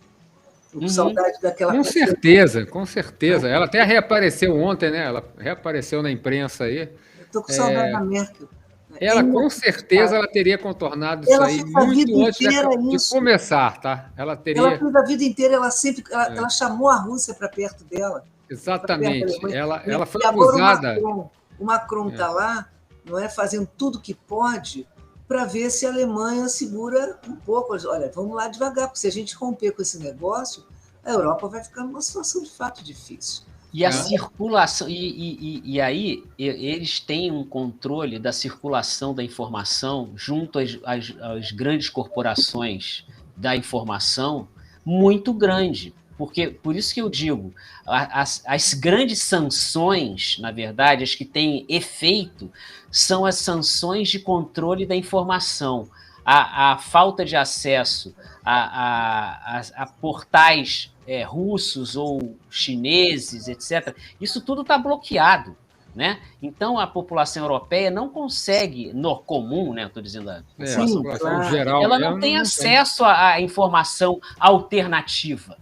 Estou com saudade daquela... Com certeza, com certeza. Ela até reapareceu ontem, né? Ela reapareceu na imprensa aí. Estou com saudade da Merkel. Ela, com certeza, ela teria contornado isso aí muito antes de começar, tá? Ela fez a vida inteira, ela chamou a Rússia para perto dela. Exatamente. Ela foi acusada. O Macron está lá, não é, fazendo tudo que pode para ver se a Alemanha segura um pouco. Olha, vamos lá devagar, porque se a gente romper com esse negócio, a Europa vai ficar numa situação de fato difícil. E a circulação, e aí eles têm um controle da circulação da informação junto às grandes corporações da informação muito grande. Porque, por isso que eu digo, as grandes sanções, na verdade, as que têm efeito, são as sanções de controle da informação. A falta de acesso a portais russos ou chineses, etc., isso tudo está bloqueado. Né? Então, a população europeia não consegue, no comum, né? Estou dizendo a população geral, ela não tem acesso à informação alternativa.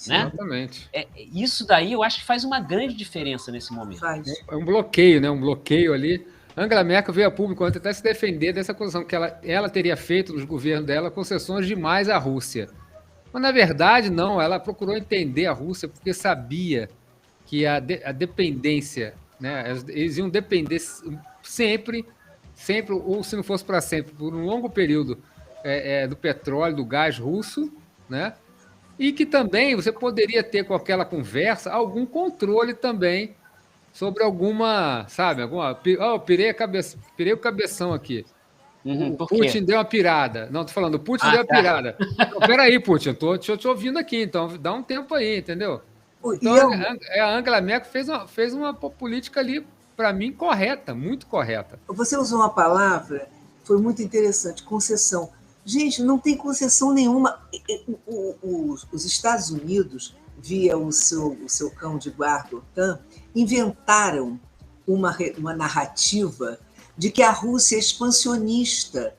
Né? Exatamente. Isso daí eu acho que faz uma grande diferença nesse momento. É um bloqueio, né? Um bloqueio ali. Angela Merkel veio a público ontem até se defender dessa acusação que ela teria feito nos governos dela concessões demais à Rússia. Mas, na verdade, não. Ela procurou entender a Rússia porque sabia que a dependência, né? Eles iam depender sempre, ou se não fosse para sempre, por um longo período do petróleo, do gás russo, né? E que também você poderia ter com aquela conversa algum controle também sobre alguma, sabe, pirei o cabeção aqui. O Putin deu uma pirada. Não, tô falando, o Putin deu uma pirada. Não, peraí, Putin, tô te ouvindo aqui, então dá um tempo aí, entendeu? Então, a Angela Merkel fez uma política ali, para mim, correta, muito correta. Você usou uma palavra, foi muito interessante, concessão. Gente, não tem concessão nenhuma. Os Estados Unidos, via o seu cão de guarda, OTAN, inventaram uma narrativa de que a Rússia é expansionista.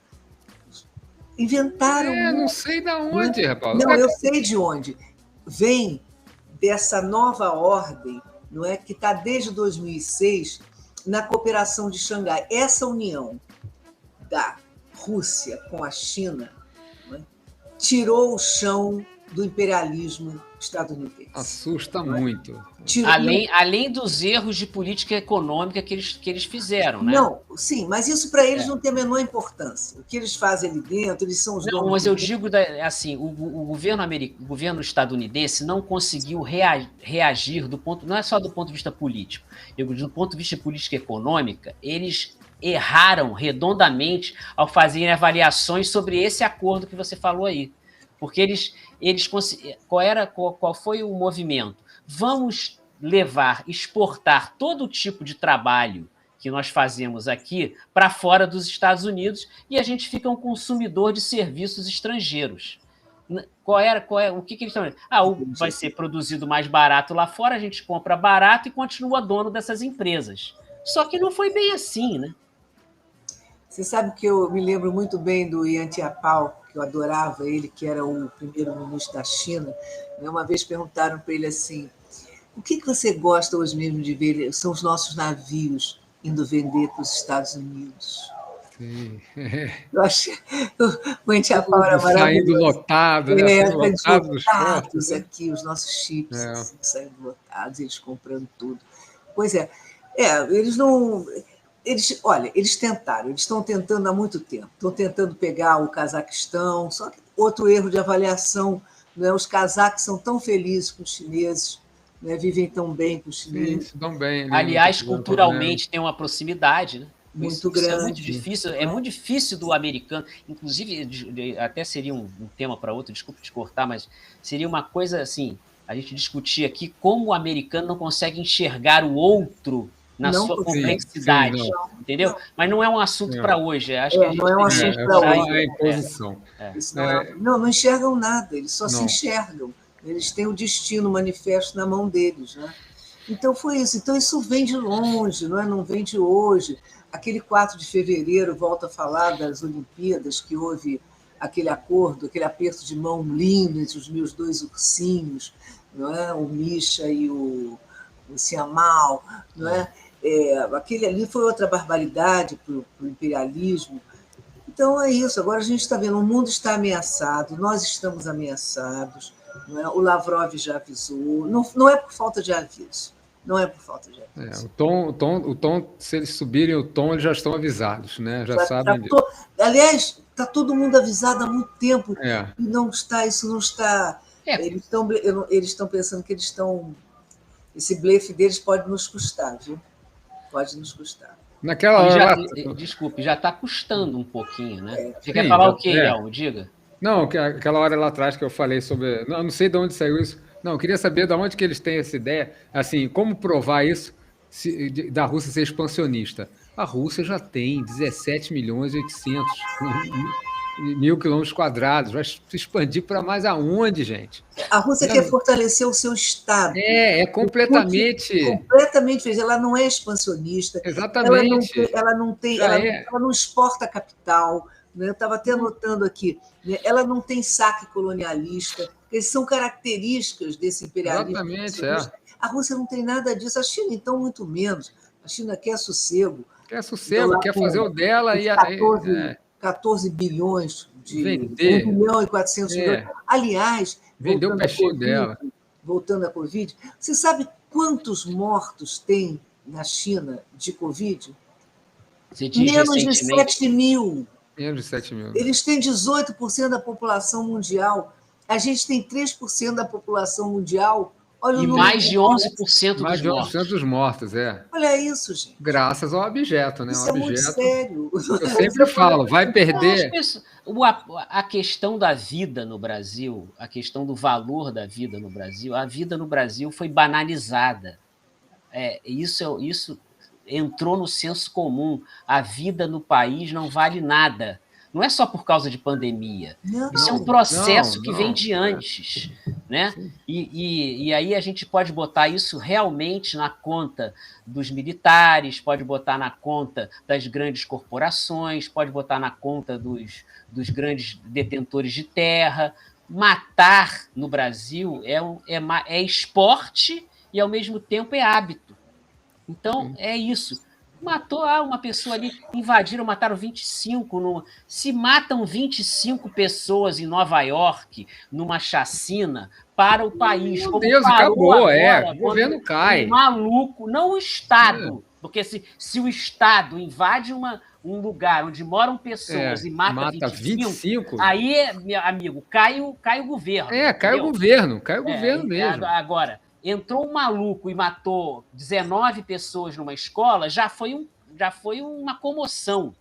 Inventaram. Não sei de onde, rapaz. Não, eu sei de onde. Vem dessa nova ordem, não é, que está desde 2006 na cooperação de Xangai. Essa união da Rússia com a China, né, tirou o chão do imperialismo estadunidense. Assusta muito. Além dos erros de política econômica que eles fizeram, né? Não, sim, mas isso para eles não tem a menor importância. O que eles fazem ali dentro, eles são os donos. Não, mas eu digo assim, o governo estadunidense não conseguiu reagir não é só do ponto de vista político, do ponto de vista política econômica, eles erraram redondamente ao fazerem avaliações sobre esse acordo que você falou aí. Porque qual foi o movimento? Vamos exportar todo tipo de trabalho que nós fazemos aqui para fora dos Estados Unidos e a gente fica um consumidor de serviços estrangeiros. O que eles estão dizendo? Vai ser produzido mais barato lá fora, a gente compra barato e continua dono dessas empresas. Só que não foi bem assim, né? Você sabe que eu me lembro muito bem do Yan Jiapao, que eu adorava ele, que era o primeiro-ministro da China. Uma vez perguntaram para ele assim, o que você gosta hoje mesmo de ver? São os nossos navios indo vender para os Estados Unidos. Sim. Eu acho o Entiapau era saindo maravilhoso. lotado, né? Saindo lotado dos lotados portos, né? aqui, os nossos chips É. assim, saindo lotados, eles comprando tudo. Pois é, eles não... olha, eles tentaram, eles estão tentando há muito tempo, estão tentando pegar o Cazaquistão, só que outro erro de avaliação, né? Os cazaques são tão felizes com os chineses, né? Vivem tão bem com os chineses. Sim, tão bem. Aliás, culturalmente tem uma proximidade, né? Muito grande. É muito difícil do americano, inclusive até seria um tema para outro, desculpa te cortar, mas seria uma coisa assim, a gente discutir aqui como o americano não consegue enxergar o outro na sua complexidade, entendeu? Mas não é um assunto para hoje. Acho que não é um assunto para hoje. É a imposição. Não enxergam nada, eles só se enxergam. Eles têm o destino manifesto na mão deles, né? Então foi isso. Então isso vem de longe, não vem de hoje. Aquele 4 de fevereiro, volta a falar das Olimpíadas, que houve aquele acordo, aquele aperto de mão lindo entre os meus 2 ursinhos, não é? O Misha e o Siamal, não é? Aquele ali foi outra barbaridade para o imperialismo. Então é isso. Agora a gente está vendo, o mundo está ameaçado, nós estamos ameaçados, não é? O Lavrov já avisou, não é por falta de aviso. Não é por falta de aviso. O tom, se eles subirem o tom, eles já estão avisados, né? Já sabem disso. Aliás, está todo mundo avisado há muito tempo e isso não está. Eles estão pensando que esse blefe deles pode nos custar, viu? Pode nos custar. Naquela hora. Desculpe, já está custando um pouquinho, né? Você quer falar o quê, Elmo? Diga. Não, aquela hora lá atrás que eu falei sobre. Não sei de onde saiu isso. Não, eu queria saber de onde que eles têm essa ideia, assim, como provar isso da Rússia ser expansionista. A Rússia já tem 17.800.000 quilômetros quadrados, vai se expandir para mais aonde, gente? A Rússia quer fortalecer o seu Estado. Completamente... Completamente fez. Ela não é expansionista. Exatamente. Ela não exporta capital. Né? Eu estava até anotando aqui. Né? Ela não tem saque colonialista. Essas são características desse imperialismo. Exatamente, A Rússia não tem nada disso. A China, então, muito menos. A China quer sossego. Quer fazer o dela e... 14 bilhões de... Vender. 1 bilhão e 400 milhões. Aliás... Vendeu o peixinho dela. Voltando à Covid, você sabe quantos mortos tem na China de Covid? Menos de 7 mil. Menos de 7 mil. Eles têm 18% da população mundial. A gente tem 3% da população mundial. Olha, e mais de 11% mais de 11% dos mortos, Olha isso, gente. Graças ao objeto, né? Isso é muito sério. Eu sempre falo, vai perder... A questão da vida no Brasil, a questão do valor da vida no Brasil, a vida no Brasil foi banalizada. Isso entrou no senso comum. A vida no país não vale nada. Não é só por causa de pandemia. Isso é um processo que vem de antes. Né? E aí a gente pode botar isso realmente na conta dos militares, pode botar na conta das grandes corporações, pode botar na conta dos grandes detentores de terra. Matar no Brasil é esporte e, ao mesmo tempo, é hábito. Então, é isso. Matou uma pessoa ali, invadiram, mataram 25. Se matam 25 pessoas em Nova York, numa chacina, para o país. Meu Deus, acabou, agora, o governo cai. Maluco, não o Estado. Porque se o Estado invade um lugar onde moram pessoas e mata 25, aí, meu amigo, cai o governo. Cai o governo mesmo. Agora, entrou um maluco e matou 19 pessoas numa escola, já foi uma comoção.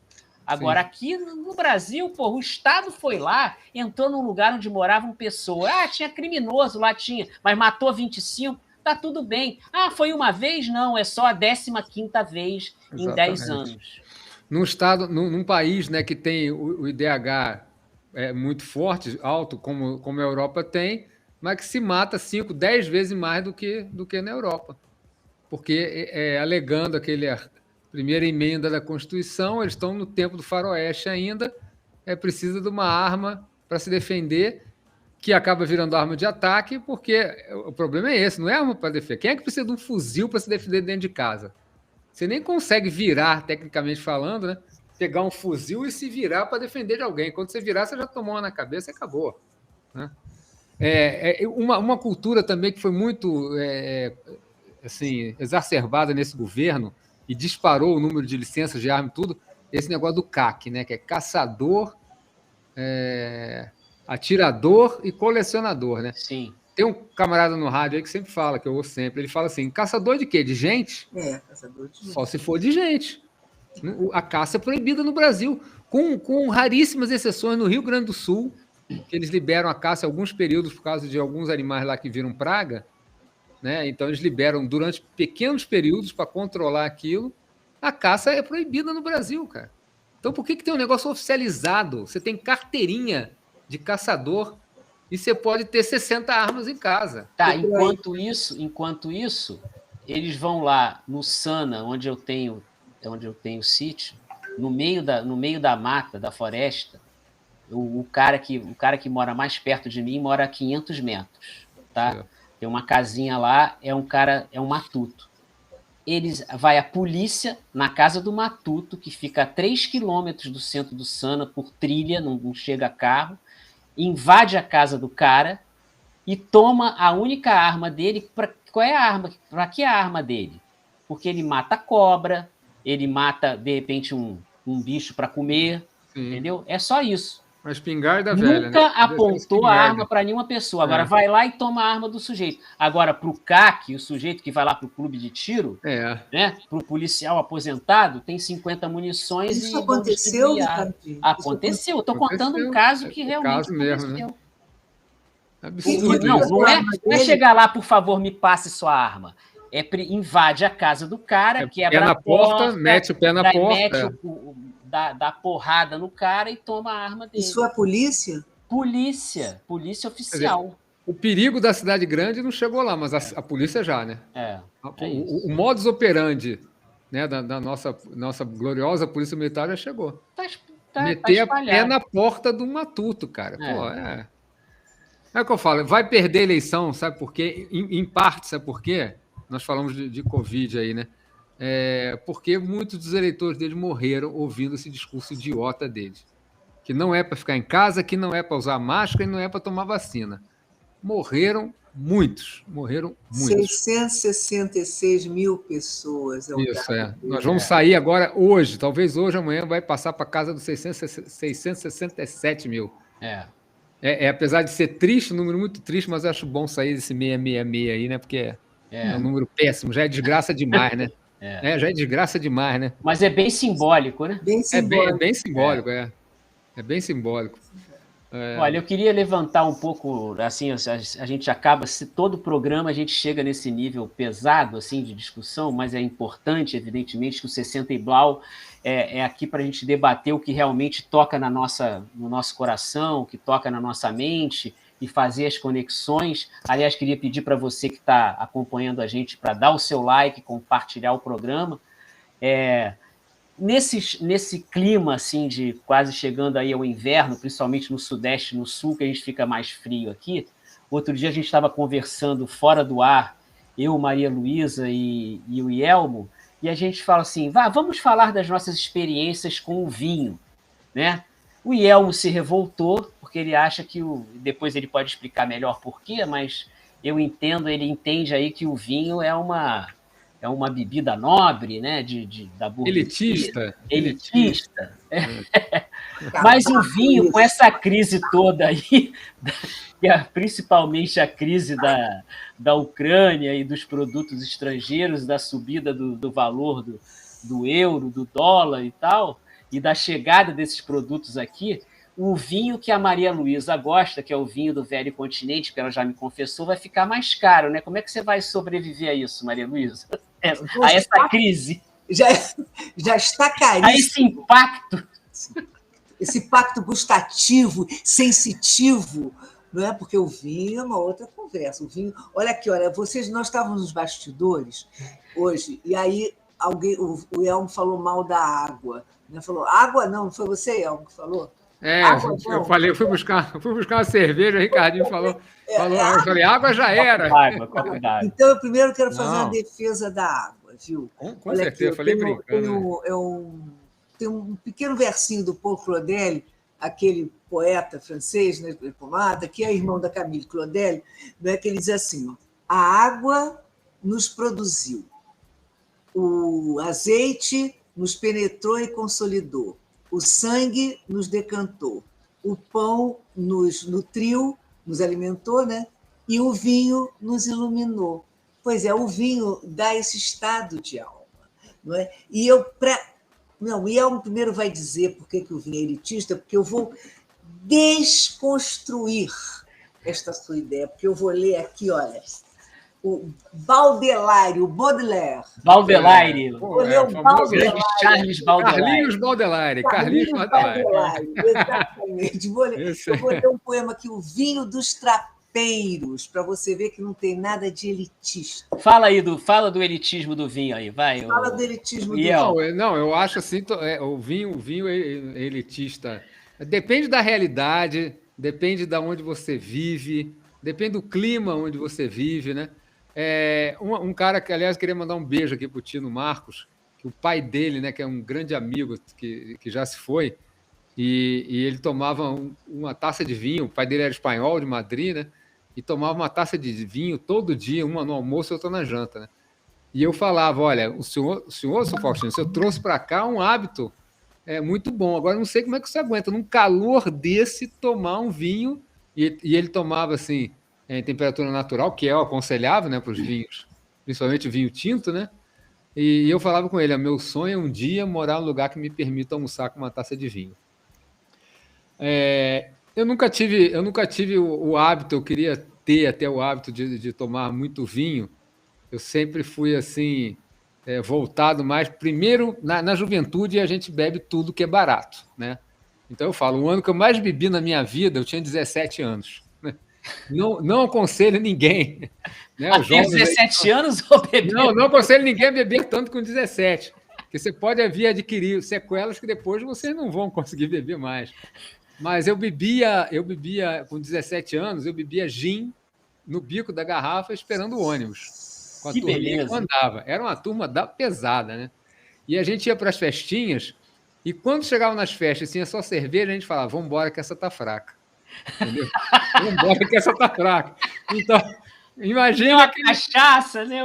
Agora, aqui no Brasil, o Estado foi lá, entrou num lugar onde moravam pessoas. Tinha criminoso lá, mas matou 25, tá tudo bem. Foi uma vez? Não, é só a 15ª vez em 10 anos. Num país, né, que tem o IDH muito forte, alto, como a Europa tem, mas que se mata 5, 10 vezes mais do que na Europa. Porque, alegando a primeira emenda da Constituição, eles estão no tempo do faroeste ainda, precisa de uma arma para se defender, que acaba virando arma de ataque, porque o problema é esse, não é arma para defender. Quem é que precisa de um fuzil para se defender dentro de casa? Você nem consegue virar, tecnicamente falando, né? pegar um fuzil e se virar para defender de alguém. Quando você virar, você já tomou uma na cabeça e acabou. Né? Uma cultura também que foi muito assim, exacerbada nesse governo e disparou o número de licenças de arma e tudo, esse negócio do CAC, né? Que é caçador, atirador e colecionador, né? Sim. Tem um camarada no rádio aí que sempre fala, que eu ouço sempre, ele fala assim, caçador de quê? De gente? Caçador de gente. Só se for de gente. A caça é proibida no Brasil, com raríssimas exceções no Rio Grande do Sul, que eles liberam a caça em alguns períodos por causa de alguns animais lá que viram praga, né? Então eles liberam durante pequenos períodos para controlar aquilo. A caça é proibida no Brasil, cara. Então por que tem um negócio oficializado? Você tem carteirinha de caçador e você pode ter 60 armas em casa. Tá, enquanto isso, eles vão lá no Sana, onde eu tenho sítio, no meio da mata, da floresta. O cara que mora mais perto de mim mora a 500 metros, tá? Tem uma casinha lá, é um matuto. Vai a polícia na casa do matuto, que fica a 3 quilômetros do centro do Sana, por trilha, não chega carro, invade a casa do cara e toma a única arma dele. Qual é a arma? Para que a arma dele? Porque ele mata cobra, ele mata, de repente, um bicho para comer, entendeu? É só isso. Uma espingarda velha, Nunca apontou a arma para nenhuma pessoa. Agora vai lá e toma a arma do sujeito. Agora, para o CAC, o sujeito que vai lá para o clube de tiro, né, para o policial aposentado, tem 50 munições. Isso aconteceu, Ricardinho? Aconteceu. Estou contando um caso que realmente aconteceu. Mesmo, né? Não é chegar lá, por favor, me passe sua arma. Invade a casa do cara, quebra a porta, mete o pé na porta. Dá porrada no cara e toma a arma dele. Isso é polícia? Polícia oficial. Dizer, o perigo da cidade grande não chegou lá, mas a polícia já, né? O modus operandi, né, da nossa gloriosa polícia militar já chegou. Meter a pé na porta do matuto, cara. É o que eu falo, vai perder a eleição, sabe por quê? Em parte, sabe por quê? Nós falamos de Covid aí, né? Porque muitos dos eleitores dele morreram ouvindo esse discurso idiota dele. Que não é para ficar em casa, que não é para usar máscara e não é para tomar vacina. Morreram muitos. 666 mil pessoas. Isso, Nós vamos sair agora, hoje, talvez hoje, amanhã, vai passar para casa dos 667 mil. Apesar de ser triste, um número muito triste, mas eu acho bom sair desse 666 aí, né? Porque é um número péssimo, já é desgraça demais, né? Já é desgraça demais, né? Mas é bem simbólico, né? Bem simbólico. É bem simbólico, É bem simbólico. Olha, eu queria levantar um pouco, assim, a gente acaba, se todo programa a gente chega nesse nível pesado, assim, de discussão, mas é importante, evidentemente, que o 60 e Blau é aqui para a gente debater o que realmente toca no nosso coração, o que toca na nossa mente, e fazer as conexões. Aliás, queria pedir para você que está acompanhando a gente para dar o seu like, compartilhar o programa. Nesse clima assim, de quase chegando aí ao inverno, principalmente no Sudeste e no Sul, que a gente fica mais frio aqui, outro dia a gente estava conversando fora do ar, eu, Maria Luísa e o Ielmo, e a gente fala assim, vamos falar das nossas experiências com o vinho, né? O Ielmo se revoltou, porque ele acha que depois ele pode explicar melhor por quê, mas ele entende aí que o vinho é uma bebida nobre, né? Da burguesia. Elitista. Mas o vinho, com essa crise toda aí, principalmente a crise da Ucrânia e dos produtos estrangeiros, da subida do valor do euro, do dólar e tal, e da chegada desses produtos aqui, o vinho que a Maria Luísa gosta, que é o vinho do Velho Continente, que ela já me confessou, vai ficar mais caro, né? Como é que você vai sobreviver a isso, Maria Luísa? A essa crise? Já está caríssimo. A esse impacto. Esse impacto gustativo, sensitivo, não é? Porque o vinho é uma outra conversa. O vinho, olha aqui, nós estávamos nos bastidores hoje, e aí o Elmo falou mal da água. Né? Falou, água não foi você, Elmo, que falou? Eu fui buscar uma cerveja, o Ricardinho falou, eu falei, água já era. Então, eu primeiro quero fazer uma defesa da água, viu? Com certeza, eu falei brincando. tem um pequeno versinho do Paul Claudel, aquele poeta francês, né, diplomata, que é irmão da Camille Claudel, né, que ele diz assim: ó, a água nos produziu, o azeite nos penetrou e consolidou, o sangue nos decantou, o pão nos nutriu, nos alimentou, né? E o vinho nos iluminou. Pois é, o vinho dá esse estado de alma. Não é? E Elmo primeiro vai dizer por que o vinho é elitista, porque eu vou desconstruir esta sua ideia, porque eu vou ler aqui, olha, o Baudelaire, o Baudelaire. Baudelaire. Vou ler o Baudelaire. Charles Baudelaire. Carlinhos Baudelaire. Exatamente. Eu vou ler um poema aqui, O Vinho dos Trapeiros, para você ver que não tem nada de elitista. Fala do elitismo do vinho aí, vai. Fala do elitismo do vinho. Não, eu acho assim, o vinho é elitista. Depende da realidade, depende de onde você vive, depende do clima onde você vive, né? Um cara que, aliás, queria mandar um beijo aqui para o Tino Marcos, que o pai dele, né, que é um grande amigo que já se foi, e ele tomava uma taça de vinho, o pai dele era espanhol, de Madrid, né, e tomava uma taça de vinho todo dia, uma no almoço e outra na janta, né? E eu falava, olha, o senhor, seu Faustino, o senhor trouxe para cá um hábito muito bom, agora não sei como é que você aguenta, num calor desse, tomar um vinho, e ele tomava, assim, em temperatura natural, que é o aconselhável, né, para os vinhos, principalmente o vinho tinto, né? E eu falava com ele, meu sonho é um dia morar num lugar que me permita almoçar com uma taça de vinho. Eu nunca tive o hábito, eu queria ter até o hábito de tomar muito vinho. Eu sempre fui assim, voltado mais. Primeiro, na juventude, a gente bebe tudo que é barato, né? Então eu falo, o ano que eu mais bebi na minha vida, eu tinha 17 anos. Não aconselho ninguém. Né? Até 17 anos ou beber? Não aconselho ninguém a beber tanto com 17. Porque você pode vir adquirir sequelas que depois vocês não vão conseguir beber mais. Mas eu bebia com 17 anos, eu bebia gin no bico da garrafa esperando o ônibus. Que beleza. Andava. Era uma turma da pesada, né? E a gente ia para as festinhas e quando chegava nas festas e tinha só cerveja, a gente falava, vamos embora que essa tá fraca. Entendeu? Vamos embora que essa tá fraca. Então, imagina uma cachaça, né?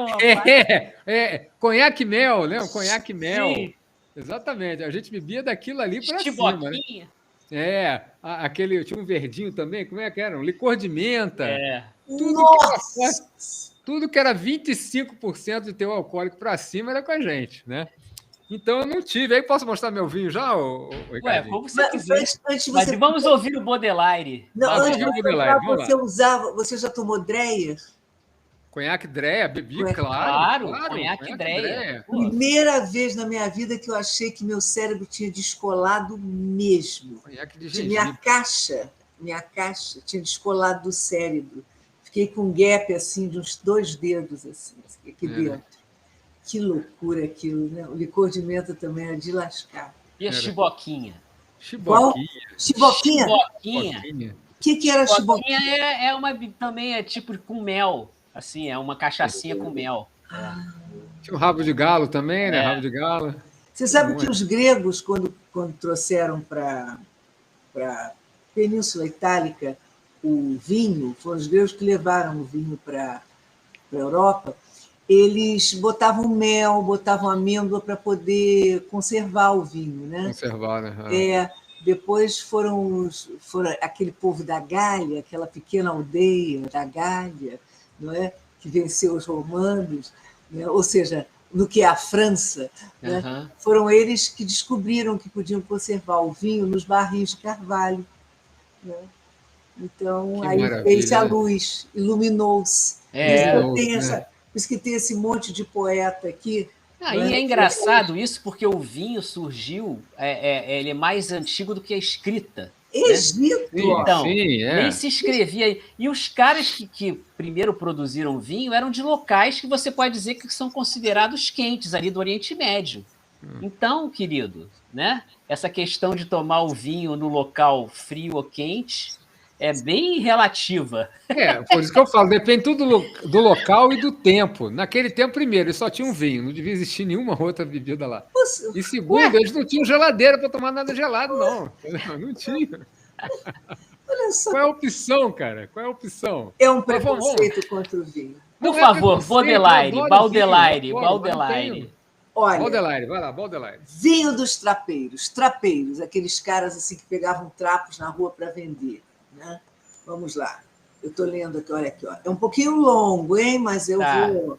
Conhaque mel, né? Conhaque mel. Sim. Exatamente. A gente bebia daquilo ali para cima, né? Tinha um verdinho também, como é que era? Um licor de menta. Tudo que era 25% de teor alcoólico para cima era com a gente, né? Então eu não tive. Aí posso mostrar meu vinho já, Ricardinho? Como você quiser. Mas vamos ouvir o Baudelaire. Você já tomou Dreyer? Conhaque Dreyer, bebi, claro. Conhaque Dreyer. Primeira vez na minha vida que eu achei que meu cérebro tinha descolado mesmo. Conhaque de gengibre. Minha caixa tinha descolado do cérebro. Fiquei com um gap assim de uns 2 dedos assim, aqui dentro. Que loucura aquilo, né? O licor de menta também era de lascar. E a chiboquinha? Chiboquinha? O que era chiboquinha? Também é tipo com mel. Assim, é uma cachaçinha com mel. Tinha o rabo de galo também, né? Rabo de galo. Você sabe que os gregos, quando trouxeram para a Península Itálica o vinho, foram os gregos que levaram o vinho para a Europa, eles botavam mel, botavam amêndoa para poder conservar o vinho, né? Conservar, né? Depois foram aquele povo da Gália, aquela pequena aldeia da Gália, não é? Que venceu os romanos, né? Ou seja, no que é a França, né? Foram eles que descobriram que podiam conservar o vinho nos barris de carvalho, né? Então, aí fez-se a luz, iluminou-se. Por isso que tem esse monte de poeta aqui. E é engraçado isso, porque o vinho surgiu, ele é mais antigo do que a escrita. Egito! Né? Então, nem se escrevia. E os caras que primeiro produziram vinho eram de locais que você pode dizer que são considerados quentes, ali do Oriente Médio. Então, querido, né? Essa questão de tomar o vinho no local frio ou quente é bem relativa. Por isso que eu falo, depende tudo do local e do tempo. Naquele tempo, primeiro, eles só tinham vinho, não devia existir nenhuma outra bebida lá. E segundo, eles não tinham geladeira para tomar nada gelado, não. Não tinha. Olha só. Qual é a opção, cara? Qual é a opção? É um preconceito contra o vinho. Por favor, Baudelaire. Olha, Baudelaire, vai lá, Baudelaire. Vinho dos trapeiros. Trapeiros, aqueles caras assim que pegavam trapos na rua para vender. Né? Vamos lá. Eu estou lendo aqui, olha aqui. Ó. É um pouquinho longo, hein? Mas eu vou...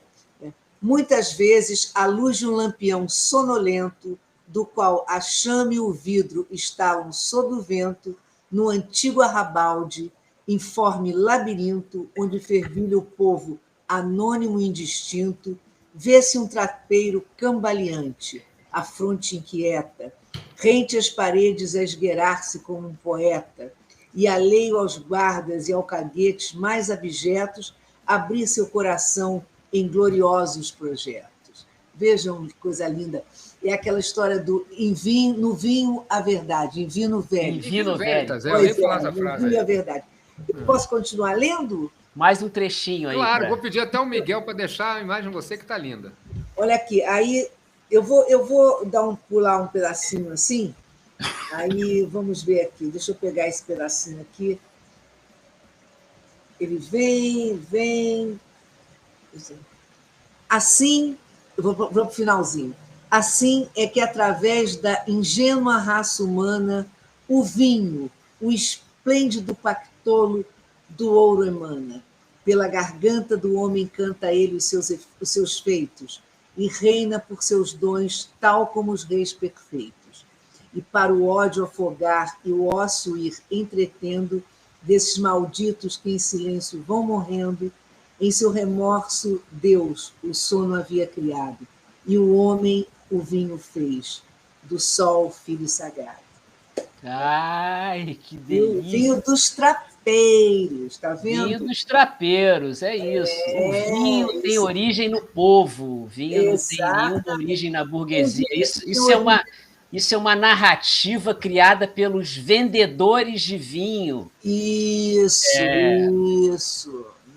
Muitas vezes, à luz de um lampião sonolento, do qual a chama e o vidro estavam sob o vento, no antigo arrabalde, informe labirinto, onde fervilha o povo anônimo e indistinto, vê-se um trapeiro cambaleante, a fronte inquieta, rente às paredes a esgueirar-se como um poeta, e alheio aos guardas e alcaguetes mais abjetos, abrir seu coração em gloriosos projetos. Vejam que coisa linda. É aquela história do no vinho a verdade, em vinho velho. Em vinho velho. Eu nem falar essa frase. No vinho a verdade. Eu posso continuar lendo? Mais um trechinho aí. Claro, vou pedir até o Miguel para deixar a imagem de você que está linda. Olha aqui, aí eu vou pular um pedacinho assim. Aí vamos ver aqui. Deixa eu pegar esse pedacinho aqui. Ele vem. Assim, eu vou para o finalzinho. Assim é que, através da ingênua raça humana, o vinho, o esplêndido pactolo do ouro emana. Pela garganta do homem canta ele os seus feitos, e reina por seus dons, tal como os reis perfeitos. E para o ódio afogar e o ócio ir entretendo, desses malditos que em silêncio vão morrendo, em seu remorso Deus o sono havia criado, e o homem o vinho fez, do sol filho sagrado. Ai, que delícia! O vinho dos trapeiros, tá vendo? Vinho dos trapeiros, é isso. O vinho tem origem no povo, o vinho não tem nenhuma origem na burguesia. Isso é uma narrativa criada pelos vendedores de vinho. Isso.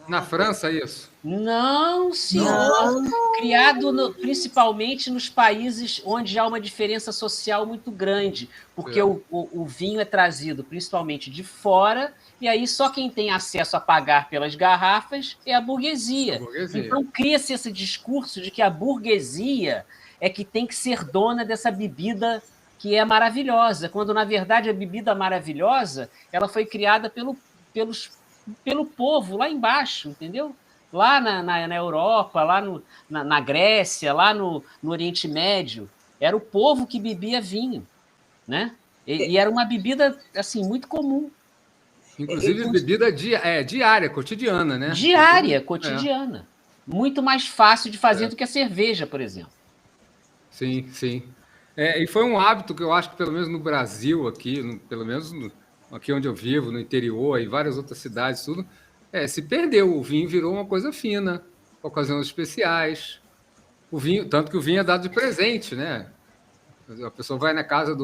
Na França, isso? Não, senhor. Criado principalmente nos países onde há uma diferença social muito grande, porque o vinho é trazido principalmente de fora, e aí só quem tem acesso a pagar pelas garrafas é a burguesia. Então cria-se esse discurso de que a burguesia é que tem que ser dona dessa bebida que é maravilhosa, quando, na verdade, a bebida maravilhosa ela foi criada pelo povo lá embaixo, entendeu? Lá na Europa, lá na Grécia, lá no Oriente Médio. Era o povo que bebia vinho, né? E era uma bebida assim, muito comum. Inclusive, bebida diária, cotidiana, né? Diária, cotidiana. Muito mais fácil de fazer do que a cerveja, por exemplo. Sim, sim. E foi um hábito que eu acho que, pelo menos no Brasil, aqui, pelo menos aqui onde eu vivo, no interior, e várias outras cidades, tudo, se perdeu. O vinho virou uma coisa fina, ocasiões especiais. O vinho, tanto que o vinho é dado de presente, né? A pessoa vai na casa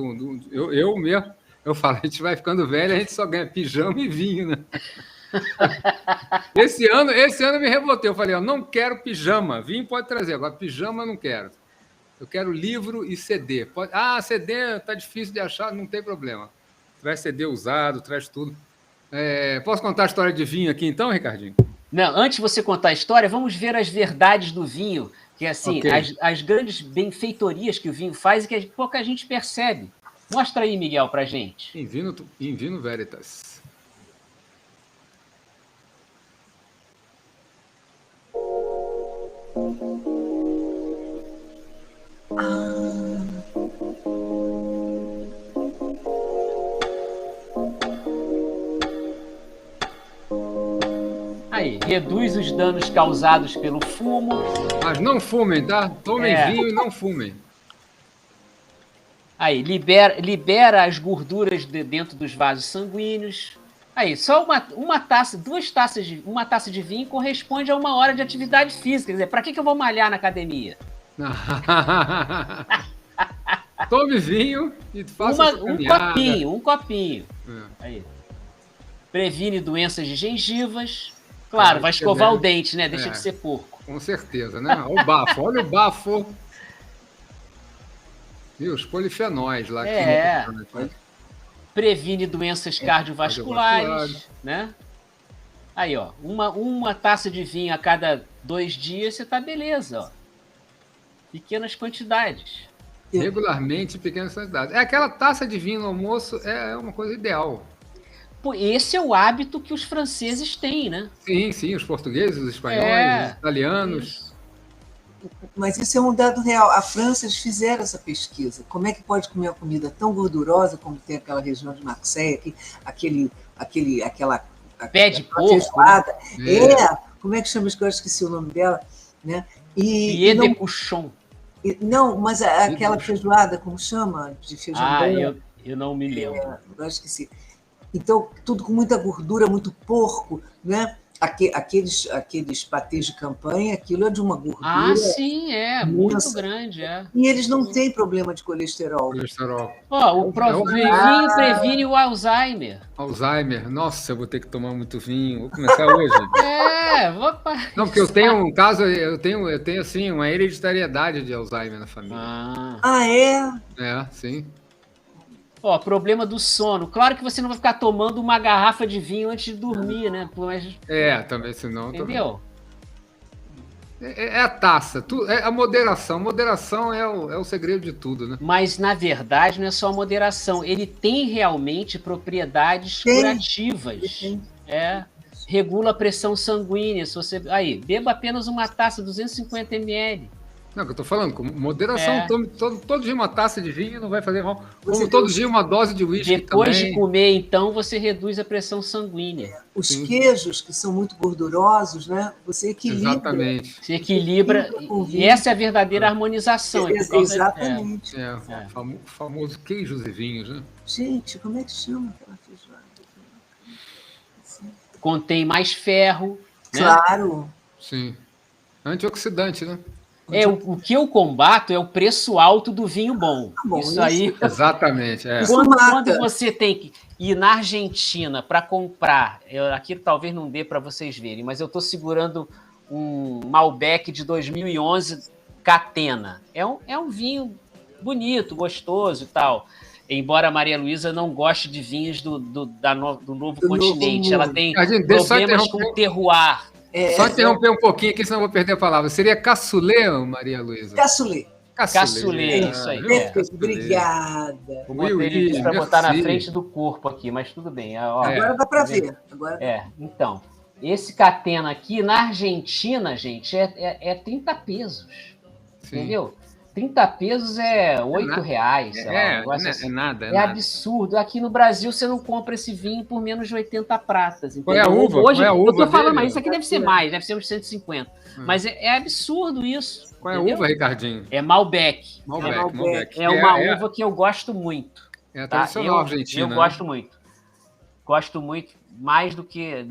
eu mesmo, eu falo, a gente vai ficando velho, a gente só ganha pijama e vinho, né? Esse ano eu me revoltei, eu falei, não quero pijama, vinho pode trazer, agora pijama eu não quero. Eu quero livro e CD. CD tá difícil de achar, não tem problema. Traz CD usado, traz tudo. Posso contar a história de vinho aqui então, Ricardinho? Não, antes de você contar a história, vamos ver as verdades do vinho, que assim, as grandes benfeitorias que o vinho faz e que pouca gente percebe. Mostra aí, Miguel, pra gente. Em Vino Veritas. Aí, reduz os danos causados pelo fumo. Mas não fumem, tá? Tomem vinho e não fumem. Aí, libera as gorduras dentro dos vasos sanguíneos. Aí, só uma taça de vinho corresponde a 1 hora de atividade física. Quer dizer, para que eu vou malhar na academia? Tome vinho e faça um copinho. Aí. Previne doenças de gengivas. Claro, vai escovar o dente, né? Deixa de ser porco. Com certeza, né? Olha o bafo, olha o bafo. E os polifenóis lá. Previne doenças cardiovasculares, né? Aí, ó, uma taça de vinho a cada 2 dias, você tá beleza, ó. Pequenas quantidades. Regularmente, pequenas quantidades. Aquela taça de vinho no almoço é uma coisa ideal. Pô, esse é o hábito que os franceses têm, né? Sim, os portugueses, os espanhóis, os italianos. Isso. Mas isso é um dado real. A França, eles fizeram essa pesquisa. Como é que pode comer uma comida tão gordurosa como tem aquela região de Marseille, aquela pé de porco, feijoada. Como é que chama? Eu esqueci o nome dela, né? Pied de cochon. Não, mas aquela feijoada, como chama? De feijão eu não me lembro. Eu esqueci. Então, tudo com muita gordura, muito porco, né? Aqueles patês de campanha, aquilo é de uma gordura. Sim, muito grande, E eles não têm problema de colesterol. O vinho previne o Alzheimer. Nossa, eu vou ter que tomar muito vinho. Vou começar hoje. Não, porque eu tenho um caso, eu tenho assim, uma hereditariedade de Alzheimer na família. Sim. Problema do sono. Claro que você não vai ficar tomando uma garrafa de vinho antes de dormir, né? Mas... também, senão... Entendeu? É a taça, é a moderação. Moderação é o segredo de tudo, né? Mas, na verdade, não é só a moderação. Ele tem realmente propriedades curativas. Regula a pressão sanguínea. Se você... beba apenas uma taça, 250 ml. Não, que eu tô falando, com moderação, tome todo dia uma taça de vinho, não vai fazer mal. Como todo dia uma dose de uísque depois de comer, então, você reduz a pressão sanguínea. Os queijos, que são muito gordurosos, né? Você equilibra. Exatamente. Você equilibra. E essa é a verdadeira harmonização. Exatamente. O famoso queijos e vinhos, né? Gente, como é que chama aquela feijoada? Contém mais ferro. Claro. Né? Sim. Antioxidante, né? O que eu combato é o preço alto do vinho bom. Isso aí. Exatamente. Quando você tem que ir na Argentina para comprar, aqui talvez não dê para vocês verem, mas eu estou segurando um Malbec de 2011 Catena. É um vinho bonito, gostoso e tal. Embora a Maria Luísa não goste de vinhos do novo continente, ela tem problemas com o terroir. Só interromper um pouquinho aqui, senão eu vou perder a palavra. Seria cassoulet, Maria Luísa? Cassoulet, isso aí. Obrigada. Eu botei isso para botar na frente do corpo aqui, mas tudo bem. Agora dá para ver. Então, esse Catena aqui, na Argentina, gente, é 30 pesos. Sim. Entendeu? 30 pesos é R$8, sei lá. É nada. É absurdo. Aqui no Brasil, você não compra esse vinho por menos de 80 pratas. Qual é a uva? Hoje, eu tô falando, mas isso aqui deve ser mais, deve ser uns 150. Mas é absurdo isso. Qual é a uva, Ricardinho? É Malbec. Malbec. É uma uva que eu gosto muito. É a tradicional argentina. Eu gosto muito. Gosto muito, mais do que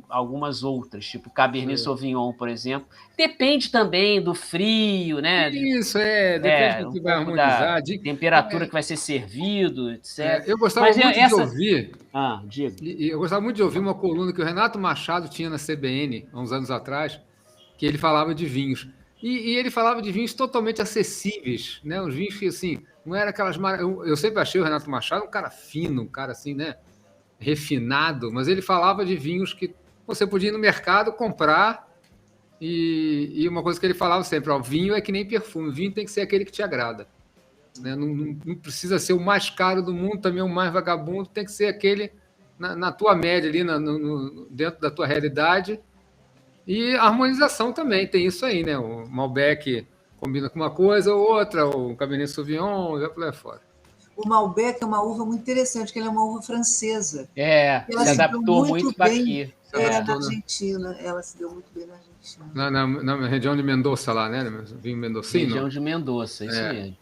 algumas outras, tipo Cabernet Sauvignon, por exemplo. Depende também do frio, né? Isso, depende do que vai harmonizar. Da temperatura que vai ser servido, etc. Eu gostava muito de ouvir... diga. Eu gostava muito de ouvir uma coluna que o Renato Machado tinha na CBN, há uns anos atrás, que ele falava de vinhos. E ele falava de vinhos totalmente acessíveis, né? Uns vinhos que, assim, não era aquelas... Eu sempre achei o Renato Machado um cara fino, um cara assim, né? Refinado, mas ele falava de vinhos que você podia ir no mercado comprar e uma coisa que ele falava sempre, vinho é que nem perfume, vinho tem que ser aquele que te agrada, né? Não precisa ser o mais caro do mundo, também o mais vagabundo, tem que ser aquele na tua média ali, dentro da tua realidade. E a harmonização também tem isso aí, né? O Malbec combina com uma coisa ou outra, o Cabernet Sauvignon, já por lá fora. O Malbec é uma uva muito interessante, que ela é uma uva francesa. Ela se adaptou muito para aqui. Na Argentina, ela se deu muito bem na Argentina. Na região de Mendoza lá, né? Vinho mendocino. Região de Mendoza, isso mesmo.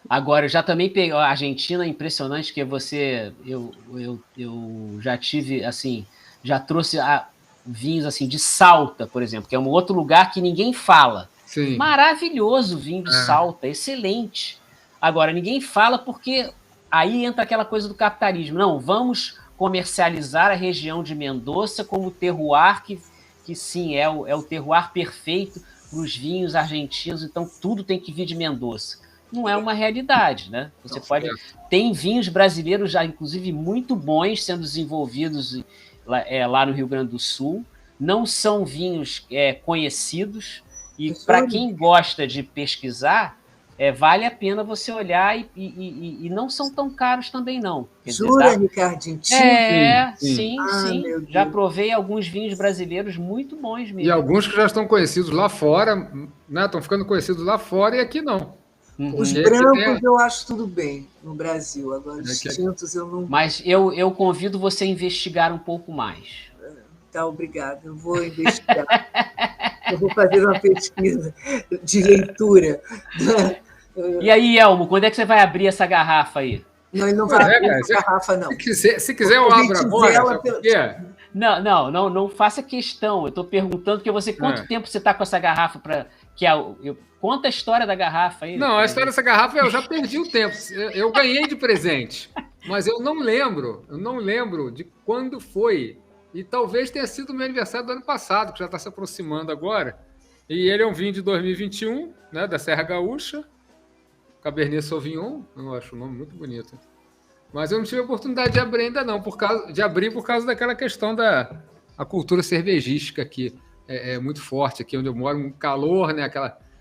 Agora, eu já também peguei a Argentina, é impressionante que eu já tive, assim, já trouxe vinhos assim de Salta, por exemplo, que é um outro lugar que ninguém fala. Sim. Maravilhoso vinho de Salta, excelente. Agora, ninguém fala porque aí entra aquela coisa do capitalismo. Não, vamos comercializar a região de Mendoza como terroir que sim, é o terroir perfeito para os vinhos argentinos, então tudo tem que vir de Mendoza. Não é uma realidade, né? Você pode... Tem vinhos brasileiros já, inclusive, muito bons sendo desenvolvidos lá no Rio Grande do Sul. Não são vinhos conhecidos. E para quem gosta de pesquisar, vale a pena você olhar e não são tão caros também, não. Jura, Ricardinho? Sim. Já provei alguns vinhos brasileiros muito bons mesmo. E alguns que já estão conhecidos lá fora, né? Estão ficando conhecidos lá fora e aqui não. Os brancos eu acho tudo bem no Brasil, agora os tintos eu não... Mas eu convido você a investigar um pouco mais. Tá, obrigada, eu vou investigar. Eu vou fazer uma pesquisa de leitura. E aí, Elmo, quando é que você vai abrir essa garrafa aí? Não, ele não vai abrir essa garrafa, não. Se quiser eu abro agora. Não faça questão. Eu estou perguntando porque você quanto tempo você está com essa garrafa para conta a história da garrafa aí. Não, a história dessa garrafa eu já perdi o tempo. Eu ganhei de presente, mas eu não lembro de quando foi. E talvez tenha sido o meu aniversário do ano passado, que já está se aproximando agora. E ele é um vinho de 2021, né, da Serra Gaúcha, Cabernet Sauvignon. Eu acho o nome muito bonito. Mas eu não tive a oportunidade de abrir ainda não, por causa daquela questão da cultura cervejística aqui. É muito forte aqui onde eu moro, um calor, né?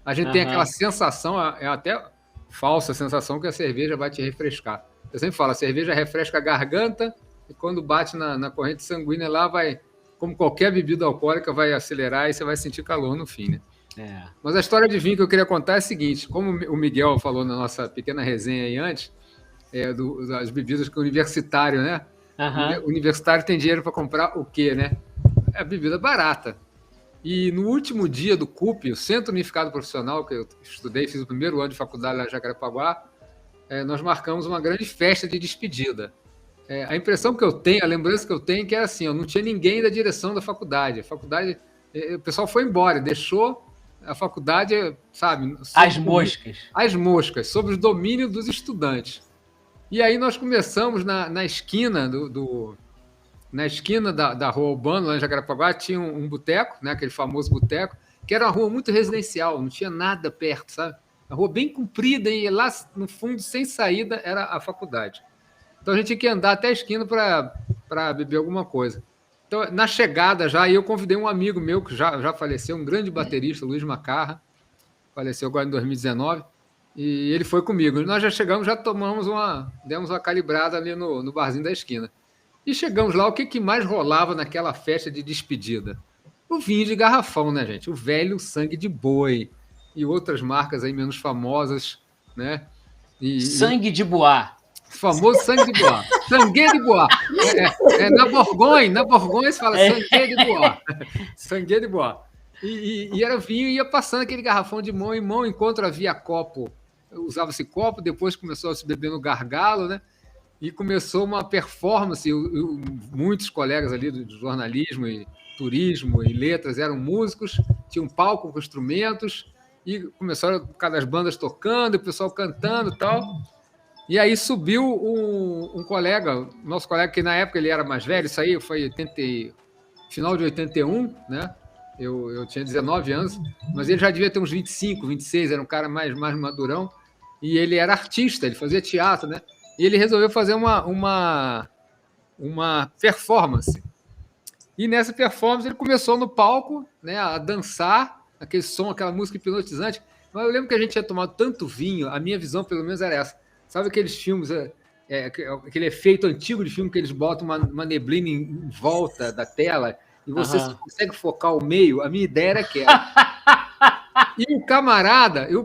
A gente tem aquela sensação, é até falsa sensação que a cerveja vai te refrescar. Eu sempre falo, a cerveja refresca a garganta e quando bate na corrente sanguínea lá vai, como qualquer bebida alcoólica, vai acelerar e você vai sentir calor no fim, né? Mas a história de vinho que eu queria contar é a seguinte, como o Miguel falou na nossa pequena resenha aí antes, das bebidas que o universitário, né? O universitário tem dinheiro para comprar o quê, né? É a bebida barata. E no último dia do CUP, o Centro Unificado Profissional, que eu estudei, fiz o primeiro ano de faculdade lá em Jacarepaguá, nós marcamos uma grande festa de despedida. A impressão que eu tenho, a lembrança que eu tenho é que era assim, eu não tinha ninguém da direção da faculdade. A faculdade, o pessoal foi embora, deixou a faculdade, sabe? As moscas, sob o domínio dos estudantes. E aí nós começamos na esquina na esquina da Rua Urbana, lá em Jacarepaguá, tinha um boteco, né, aquele famoso boteco, que era uma rua muito residencial, não tinha nada perto, sabe? Uma rua bem comprida e lá no fundo, sem saída, era a faculdade. Então a gente tinha que andar até a esquina para beber alguma coisa. Então, na chegada já, eu convidei um amigo meu que já faleceu, um grande baterista, Luiz Macarra, faleceu agora em 2019, e ele foi comigo. Nós já chegamos, já demos uma calibrada ali no barzinho da esquina. E chegamos lá, o que mais rolava naquela festa de despedida? O vinho de garrafão, né, gente? O velho sangue de boi e outras marcas aí menos famosas, né? Sangue de Bois. Famoso sangue de Bois. Sangue de Bois. Na Borgonha se fala sangue de Bois. Sangue de Bois. E era vinho e ia passando aquele garrafão de mão em mão, enquanto havia copo. Usava-se copo, depois começou a se beber no gargalo, né? E começou uma performance. Muitos colegas ali do jornalismo e turismo e letras eram músicos, tinha um palco com instrumentos, e começaram cada bandas tocando, o pessoal cantando e tal. E aí subiu um colega, nosso colega, que na época ele era mais velho, isso aí foi final de 81, né? Eu tinha 19 anos, mas ele já devia ter uns 25, 26, era um cara mais madurão, e ele era artista, ele fazia teatro, né? E ele resolveu fazer uma performance. E nessa performance ele começou no palco, né, a dançar, aquele som, aquela música hipnotizante. Mas eu lembro que a gente tinha tomado tanto vinho, a minha visão pelo menos era essa. Sabe aqueles filmes, aquele efeito antigo de filme que eles botam uma neblina em volta da tela e você consegue focar o meio? A minha ideia era aquela. E o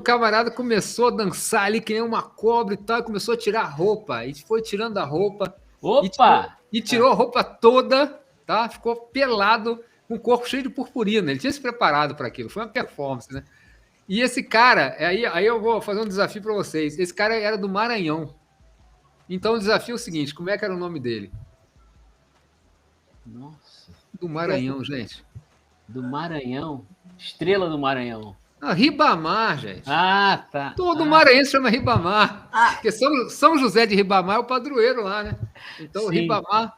camarada começou a dançar ali que nem uma cobra e tal, e começou a tirar a roupa. E foi tirando a roupa. Opa! E tirou a roupa toda, tá? Ficou pelado, com o corpo cheio de purpurina. Ele tinha se preparado para aquilo. Foi uma performance, né? E esse cara, aí eu vou fazer um desafio para vocês. Esse cara era do Maranhão. Então o desafio é o seguinte: como é que era o nome dele? Nossa. Do Maranhão, gente. Do Maranhão? Estrela do Maranhão. Ribamar, gente. Ah, tá. Todo maranhense chama Ribamar. Porque São José de Ribamar é o padroeiro lá, né? Então, sim. Ribamar.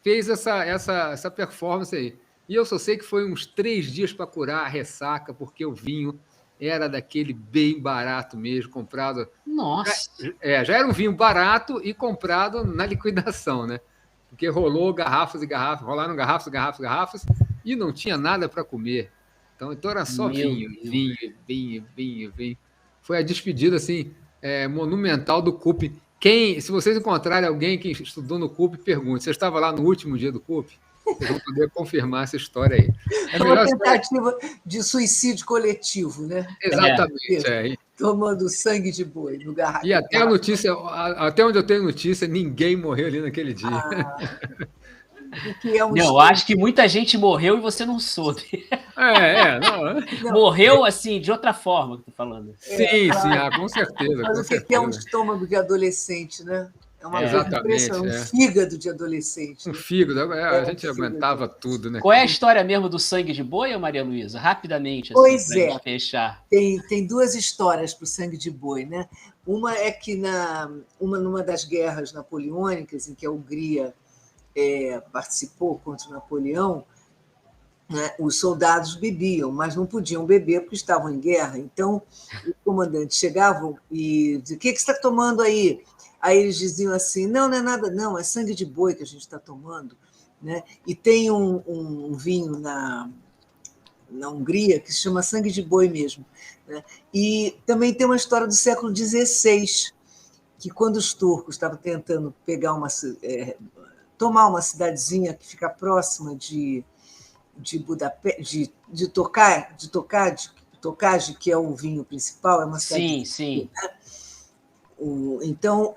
fez essa performance aí. E eu só sei que foi uns 3 dias para curar a ressaca, porque o vinho era daquele bem barato mesmo, comprado. Nossa! Já era um vinho barato e comprado na liquidação, né? Porque rolou garrafas e garrafas, rolaram garrafas, garrafas, garrafas, e não tinha nada para comer. Então era só vinho. Foi a despedida assim, monumental do CUP. Se vocês encontrarem alguém que estudou no CUP, pergunte. Você estava lá no último dia do CUP? Vocês vão poder confirmar essa história aí. É uma tentativa de suicídio coletivo, né? Exatamente. Tomando sangue de boi no garrafa. E até a notícia, até onde eu tenho notícia, ninguém morreu ali naquele dia. Eu acho que muita gente morreu e você não soube. Não. Morreu assim, de outra forma que eu tô falando. Sim, com certeza. Mas o que é um estômago de adolescente, né? É uma coisa impressionante, um fígado de adolescente. Um fígado, a gente aguentava tudo, né? Qual é a história mesmo do sangue de boi, Maria Luísa? Rapidamente, assim, pois pra gente fechar. Tem 2 histórias para o sangue de boi, né? Uma é que numa das guerras napoleônicas, em que a Hungria participou contra Napoleão, né, os soldados bebiam, mas não podiam beber porque estavam em guerra. Então, os comandantes chegavam e diziam: o que você está tomando aí? Aí eles diziam assim: não é nada, não, é sangue de boi que a gente está tomando. Né? E tem um vinho na Hungria que se chama sangue de boi mesmo. Né? E também tem uma história do século XVI, que quando os turcos estavam tentando tomar uma cidadezinha que fica próxima de Budapeste, de Tokaj, que é o vinho principal, é uma cidade. Sim. Né? Então,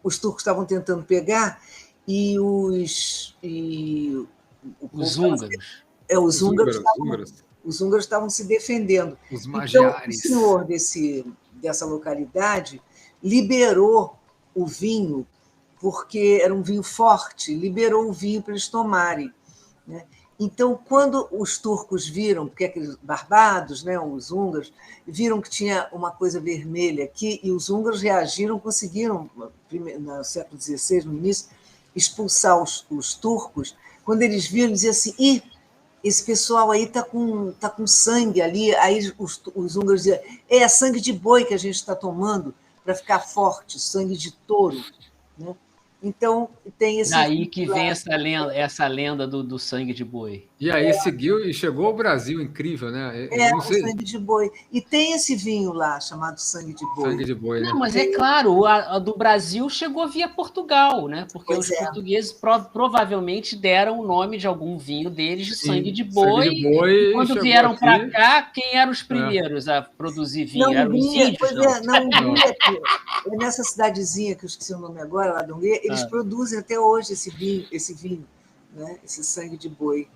os turcos estavam tentando pegar e os húngaros. Os húngaros estavam se defendendo. Os magiares. Então, o senhor dessa localidade liberou o vinho, porque era um vinho forte, liberou o vinho para eles tomarem. Né? Então, quando os turcos viram, porque aqueles barbados, né, os húngaros, viram que tinha uma coisa vermelha aqui, e os húngaros reagiram, conseguiram, no século XVI, no início, expulsar os turcos. Quando eles viram, diziam assim: esse pessoal aí está com sangue ali. Aí os húngaros diziam: é sangue de boi que a gente está tomando para ficar forte, sangue de touro. Né? Então, tem esse... Daí que vem essa lenda do sangue de boi. E aí seguiu e chegou ao Brasil, incrível, né? O sangue de boi. E tem esse vinho lá, chamado sangue de boi. Sangue de boi, né? Não, mas é claro, a do Brasil chegou via Portugal, né? Porque os portugueses provavelmente deram o nome de algum vinho deles de sangue de boi. Sangue de boi. E quando vieram para cá, quem eram os primeiros a produzir vinho? Eram os índios? Na Hungria, nessa cidadezinha, que eu esqueci o nome agora, lá da Hungria, eles produzem até hoje esse vinho, né? Esse sangue de boi.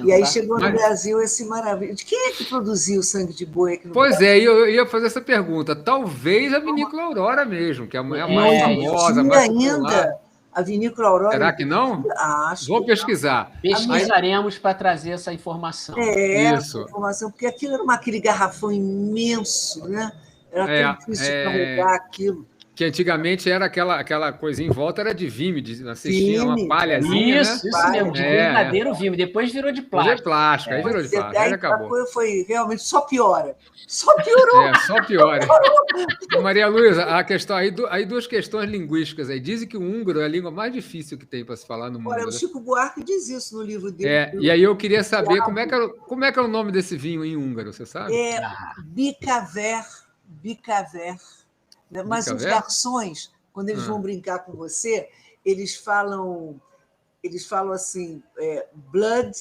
E aí chegou no Brasil esse maravilha. De quem é que produziu o sangue de boi aqui no Brasil? Pois é, eu ia fazer essa pergunta. Talvez a Vinícola Aurora mesmo, que é a mais famosa, mais ainda a Vinícola Aurora. Será que não? Acho. Vou pesquisar. Pesquisaremos para trazer essa informação. Essa informação, porque aquilo era aquele garrafão imenso, né? Era tão difícil de carregar aquilo. Que antigamente era aquela coisinha em volta, era de vime, assistia uma palhazinha. Isso mesmo, de verdadeiro vime. Depois virou de plástico. Aí virou de plástico, aí acabou. A coisa foi realmente só piora. Só piorou. Só piora. Maria Luísa, a questão aí 2 questões linguísticas aí. Dizem que o húngaro é a língua mais difícil que tem para se falar no mundo. Olha, o Chico Buarque diz isso no livro dele. E aí eu queria saber como é que é o nome desse vinho em húngaro, você sabe? Bicaver. Mas os garçons, quando eles vão brincar com você, eles falam assim, blood,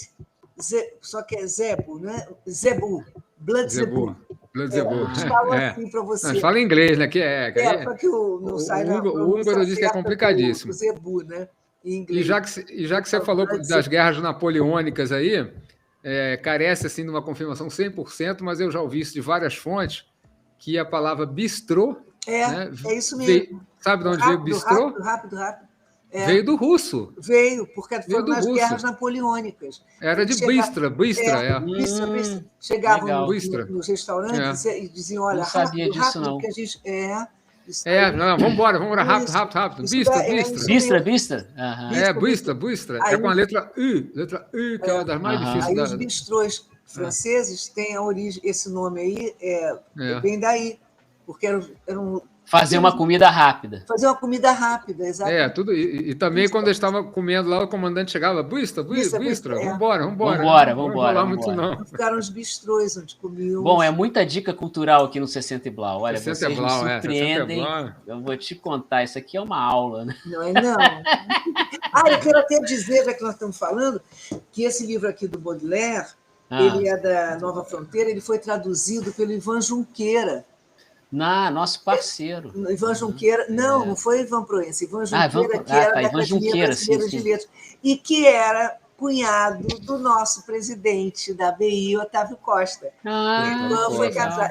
só que é zebu, né? Zebu, blood zebu. Blood zebu. Eles falam assim para você. Mas fala inglês, né? Para que não saia o húngaro diz que é complicadíssimo. O zebu, né? Em inglês. E já que você falou das guerras napoleônicas aí, carece assim de uma confirmação 100%, mas eu já ouvi isso de várias fontes, que a palavra bistrô, né? É isso mesmo. Sabe de onde veio bistrô? Rápido. Veio do russo. Veio, porque foram nas guerras napoleônicas. Era de bistra. Bistra. Chegavam nos restaurantes e diziam: olha, não sabia disso, rápido, não. que a gente... Vamos embora, rápido. Bistra. Bistra. É com a letra U, que é uma das mais difíceis. Aí os bistrôs franceses têm a origem, esse nome aí vem daí, porque eram fazer uma comida rápida. Exatamente. Tudo. E também quando eu estava comendo lá, o comandante chegava, Bistra, vambora. Vamos lá muito não. Ficaram os bistrôs onde comiam. Bom, é muita dica cultural aqui no 60 e Blau. Olha, vocês me surpreendem. Eu vou te contar, isso aqui é uma aula, né? Não é não. Eu quero até dizer, já que nós estamos falando, que esse livro aqui do Baudelaire, ele é da Nova Fronteira, ele foi traduzido pelo Ivan Junqueira. Nosso parceiro. Ivan Junqueira, não foi Ivan Proença, Ivan Junqueira, que era da Academia Brasileira de Letras, e que era cunhado do nosso presidente da BI, Otávio Costa. Ivan foi casado.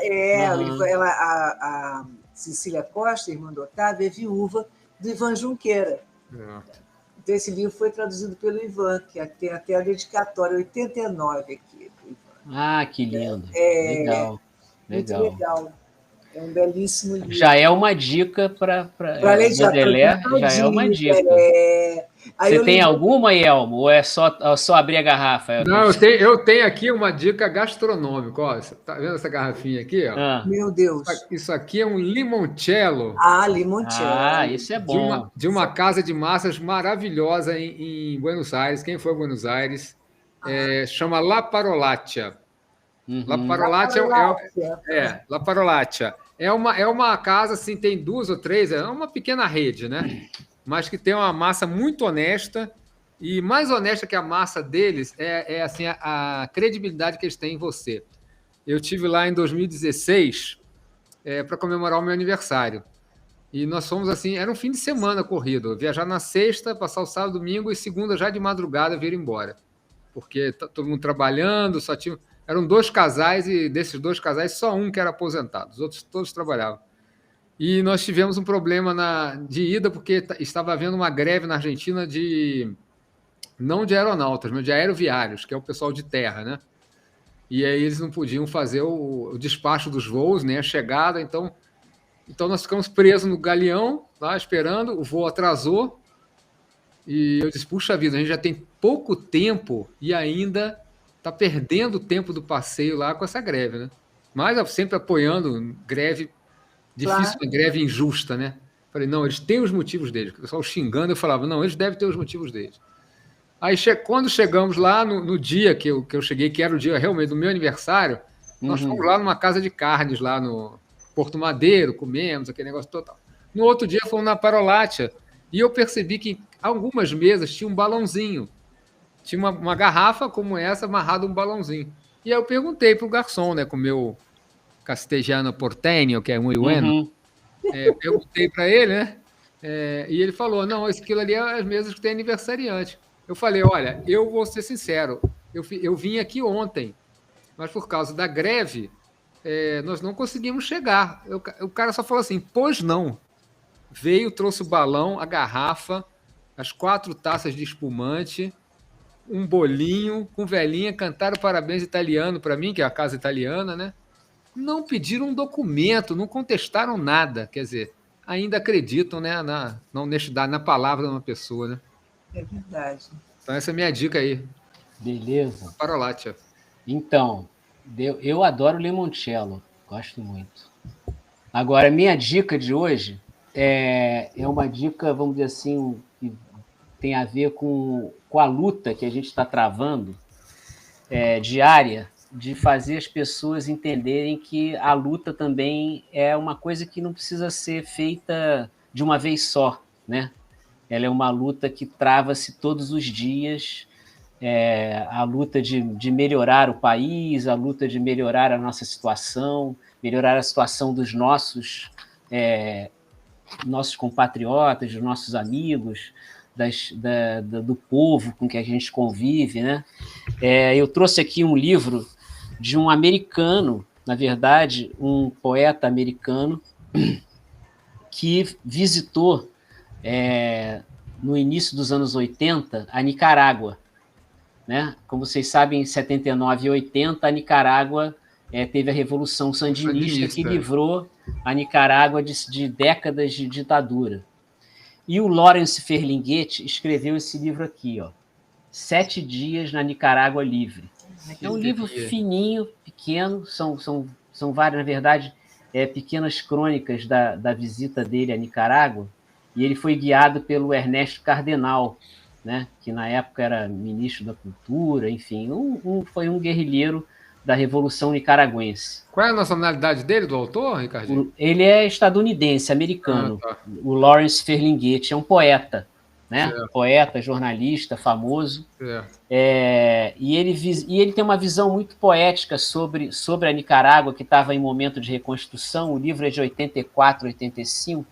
A Cecília Costa, irmã do Otávio, é viúva do Ivan Junqueira. Então, esse livro foi traduzido pelo Ivan, que tem até a dedicatória 89 aqui. Que lindo. Legal. Muito legal. É um belíssimo livro. Já é uma dica para Baudelaire, já é uma dica. Você tem alguma, Elmo? Ou é só abrir a garrafa? Não, eu tenho aqui uma dica gastronômica. Ó, você tá vendo essa garrafinha aqui? Ó? Meu Deus. Isso aqui é um limoncello. Limoncello. Isso é bom. De uma casa de massas maravilhosa em Buenos Aires. Quem foi a Buenos Aires? Chama La Parolaccia. La Parolaccia La Parolaccia. É uma casa, assim, tem 2 ou 3, é uma pequena rede, né? Mas que tem uma massa muito honesta, e mais honesta que a massa deles assim, a credibilidade que eles têm em você. Eu estive lá em 2016 para comemorar o meu aniversário. E nós fomos assim, era um fim de semana corrido, viajar na sexta, passar o sábado, domingo, e segunda já de madrugada vir embora. Porque todo mundo trabalhando, eram 2 casais, e desses 2 casais, só um que era aposentado. Os outros todos trabalhavam. E nós tivemos um problema de ida, porque estava havendo uma greve na Argentina não de aeronautas, mas de aeroviários, que é o pessoal de terra, né? E aí eles não podiam fazer o despacho dos voos, nem a chegada. Então nós ficamos presos no galeão, lá esperando, o voo atrasou. E eu disse, puxa vida, a gente já tem pouco tempo e ainda está perdendo o tempo do passeio lá com essa greve, né? Mas eu sempre apoiando greve difícil, greve injusta, né? Falei, não, eles têm os motivos deles. O pessoal xingando, eu falava, não, eles devem ter os motivos deles. Aí, quando chegamos lá, no dia que eu cheguei, que era o dia realmente do meu aniversário, nós fomos lá numa casa de carnes, lá no Porto Madeiro, comemos aquele negócio total. No outro dia, fomos na Parolaccia, e eu percebi que algumas mesas tinham um balãozinho. Tinha uma garrafa como essa, amarrada um balãozinho. E aí eu perguntei para o garçom, né, com o meu castelhano porteño, que é muito bueno, perguntei para ele, né, e ele falou, não, aquilo ali é as mesas que tem aniversariante. Eu falei, olha, eu vou ser sincero, eu vim aqui ontem, mas por causa da greve, nós não conseguimos chegar. O cara só falou assim, pois não. Veio, trouxe o balão, a garrafa, as 4 taças de espumante, um bolinho com velhinha, cantaram parabéns italiano para mim, que é a casa italiana, né? Não pediram um documento, não contestaram nada. Quer dizer, ainda acreditam, né, na honestidade, na palavra de uma pessoa, né? É verdade. Então essa é a minha dica aí. Beleza. Parolaccia. Então, eu adoro limoncello, gosto muito. Agora, minha dica de hoje é uma dica, vamos dizer assim, que tem a ver com a luta que a gente está travando diária, de fazer as pessoas entenderem que a luta também é uma coisa que não precisa ser feita de uma vez só, né? Ela é uma luta que trava-se todos os dias, a luta de melhorar o país, a luta de melhorar a nossa situação, melhorar a situação dos nossos compatriotas, dos nossos amigos, do povo com que a gente convive, né? Eu trouxe aqui um livro de um americano, na verdade, um poeta americano que visitou no início dos anos 80 a Nicarágua, né? Como vocês sabem, em 79 e 80 a Nicarágua teve a Revolução Sandinista que livrou a Nicarágua de décadas de ditadura. E o Lawrence Ferlinghetti escreveu esse livro aqui, ó, 7 Dias na Nicarágua Livre. É um livro fininho, pequeno, são várias, na verdade, pequenas crônicas da visita dele à Nicarágua, e ele foi guiado pelo Ernesto Cardenal, né, que na época era ministro da Cultura, enfim, foi um guerrilheiro da Revolução Nicaragüense. Qual é a nacionalidade dele, do autor, Ricardinho? Ele é estadunidense, americano. Tá. O Lawrence Ferlinghetti é um poeta, né? Poeta, jornalista, famoso. E ele tem uma visão muito poética sobre a Nicarágua, que estava em momento de reconstrução. O livro é de 84, 85,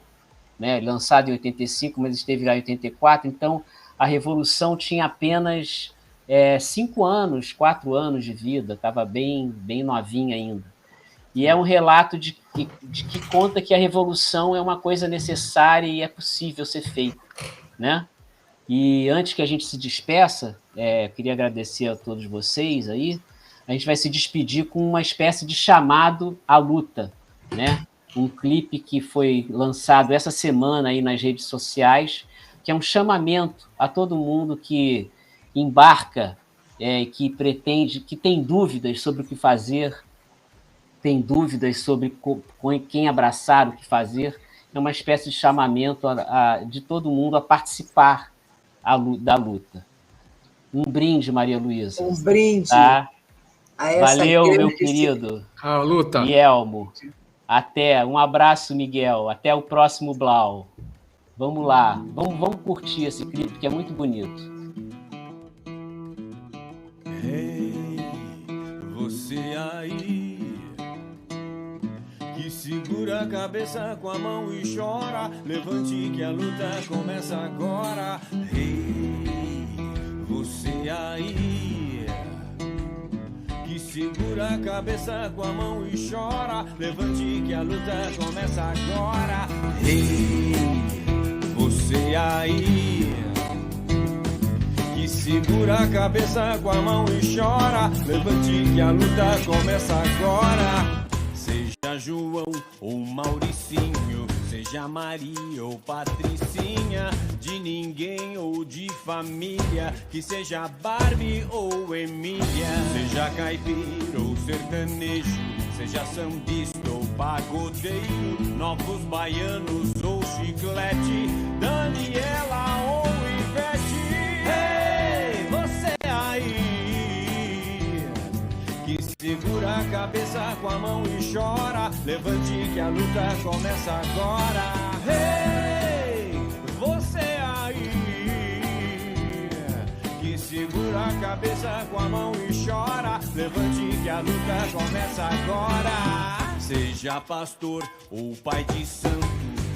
né? Lançado em 85, mas esteve lá em 84. Então, a Revolução tinha apenas 5 anos, 4 anos de vida, estava bem novinha ainda. E é um relato de que conta que a revolução é uma coisa necessária e é possível ser feita, né? E antes que a gente se despeça, queria agradecer a todos vocês aí. A gente vai se despedir com uma espécie de chamado à luta, né? Um clipe que foi lançado essa semana aí nas redes sociais, que é um chamamento a todo mundo que embarca, que pretende, que tem dúvidas sobre o que fazer, tem dúvidas sobre quem abraçar, o que fazer. É uma espécie de chamamento de todo mundo a participar da luta. Um brinde, Maria Luísa. Um brinde. Tá? Valeu, meu querido. A luta. Guilhermo. Um abraço, Miguel. Até o próximo Blau. Vamos lá. Vamos curtir esse clipe, que é muito bonito. Ei, você aí, que segura a cabeça com a mão e chora, levante que a luta começa agora. Ei, você aí, que segura a cabeça com a mão e chora, levante que a luta começa agora. Ei, você aí, que segura a cabeça com a mão e chora, levante que a luta começa agora. Seja João ou Mauricinho, seja Maria ou Patricinha, de ninguém ou de família, que seja Barbie ou Emília, seja caipira ou sertanejo, seja sambista ou pagodeiro, novos baianos ou chiclete, Daniela ou Ivete. Ei, você aí, que segura a cabeça com a mão e chora, levante que a luta começa agora. Ei, você aí, que segura a cabeça com a mão e chora, levante que a luta começa agora. Seja pastor ou pai de santo,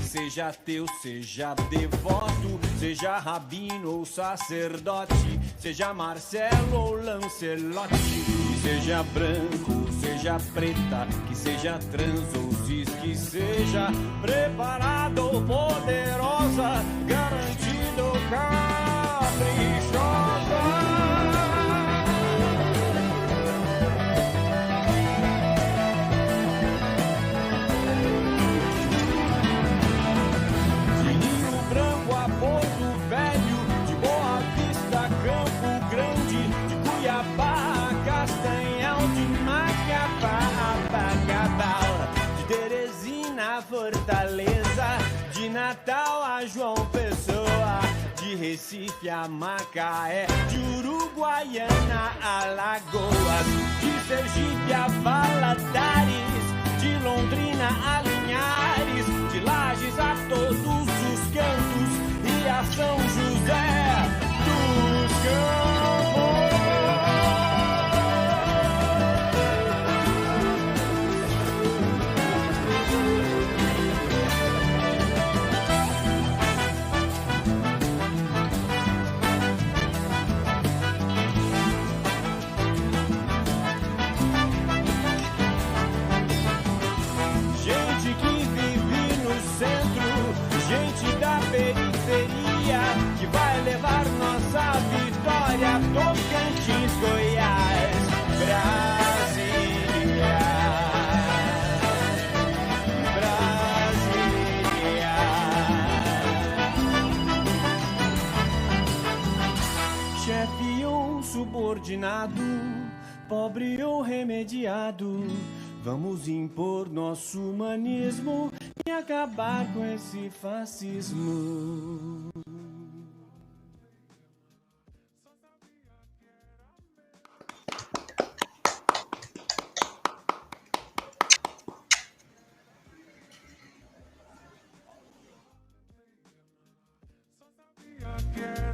seja ateu, seja devoto, seja rabino ou sacerdote, seja Marcelo ou Lancelotti, que seja branco ou seja preta, que seja trans ou cis, que seja preparado ou poderosa, garantido ou caprichosa. Fortaleza, de Natal a João Pessoa, de Recife a Macaé, de Uruguaiana a Lagoas, de Sergipe a Valadares, de Londrina a Linhares, de Lages a todos os cantos e a São José dos Campos. Centro discriminado, pobre ou remediado. Vamos impor nosso humanismo e acabar com esse fascismo. Yeah.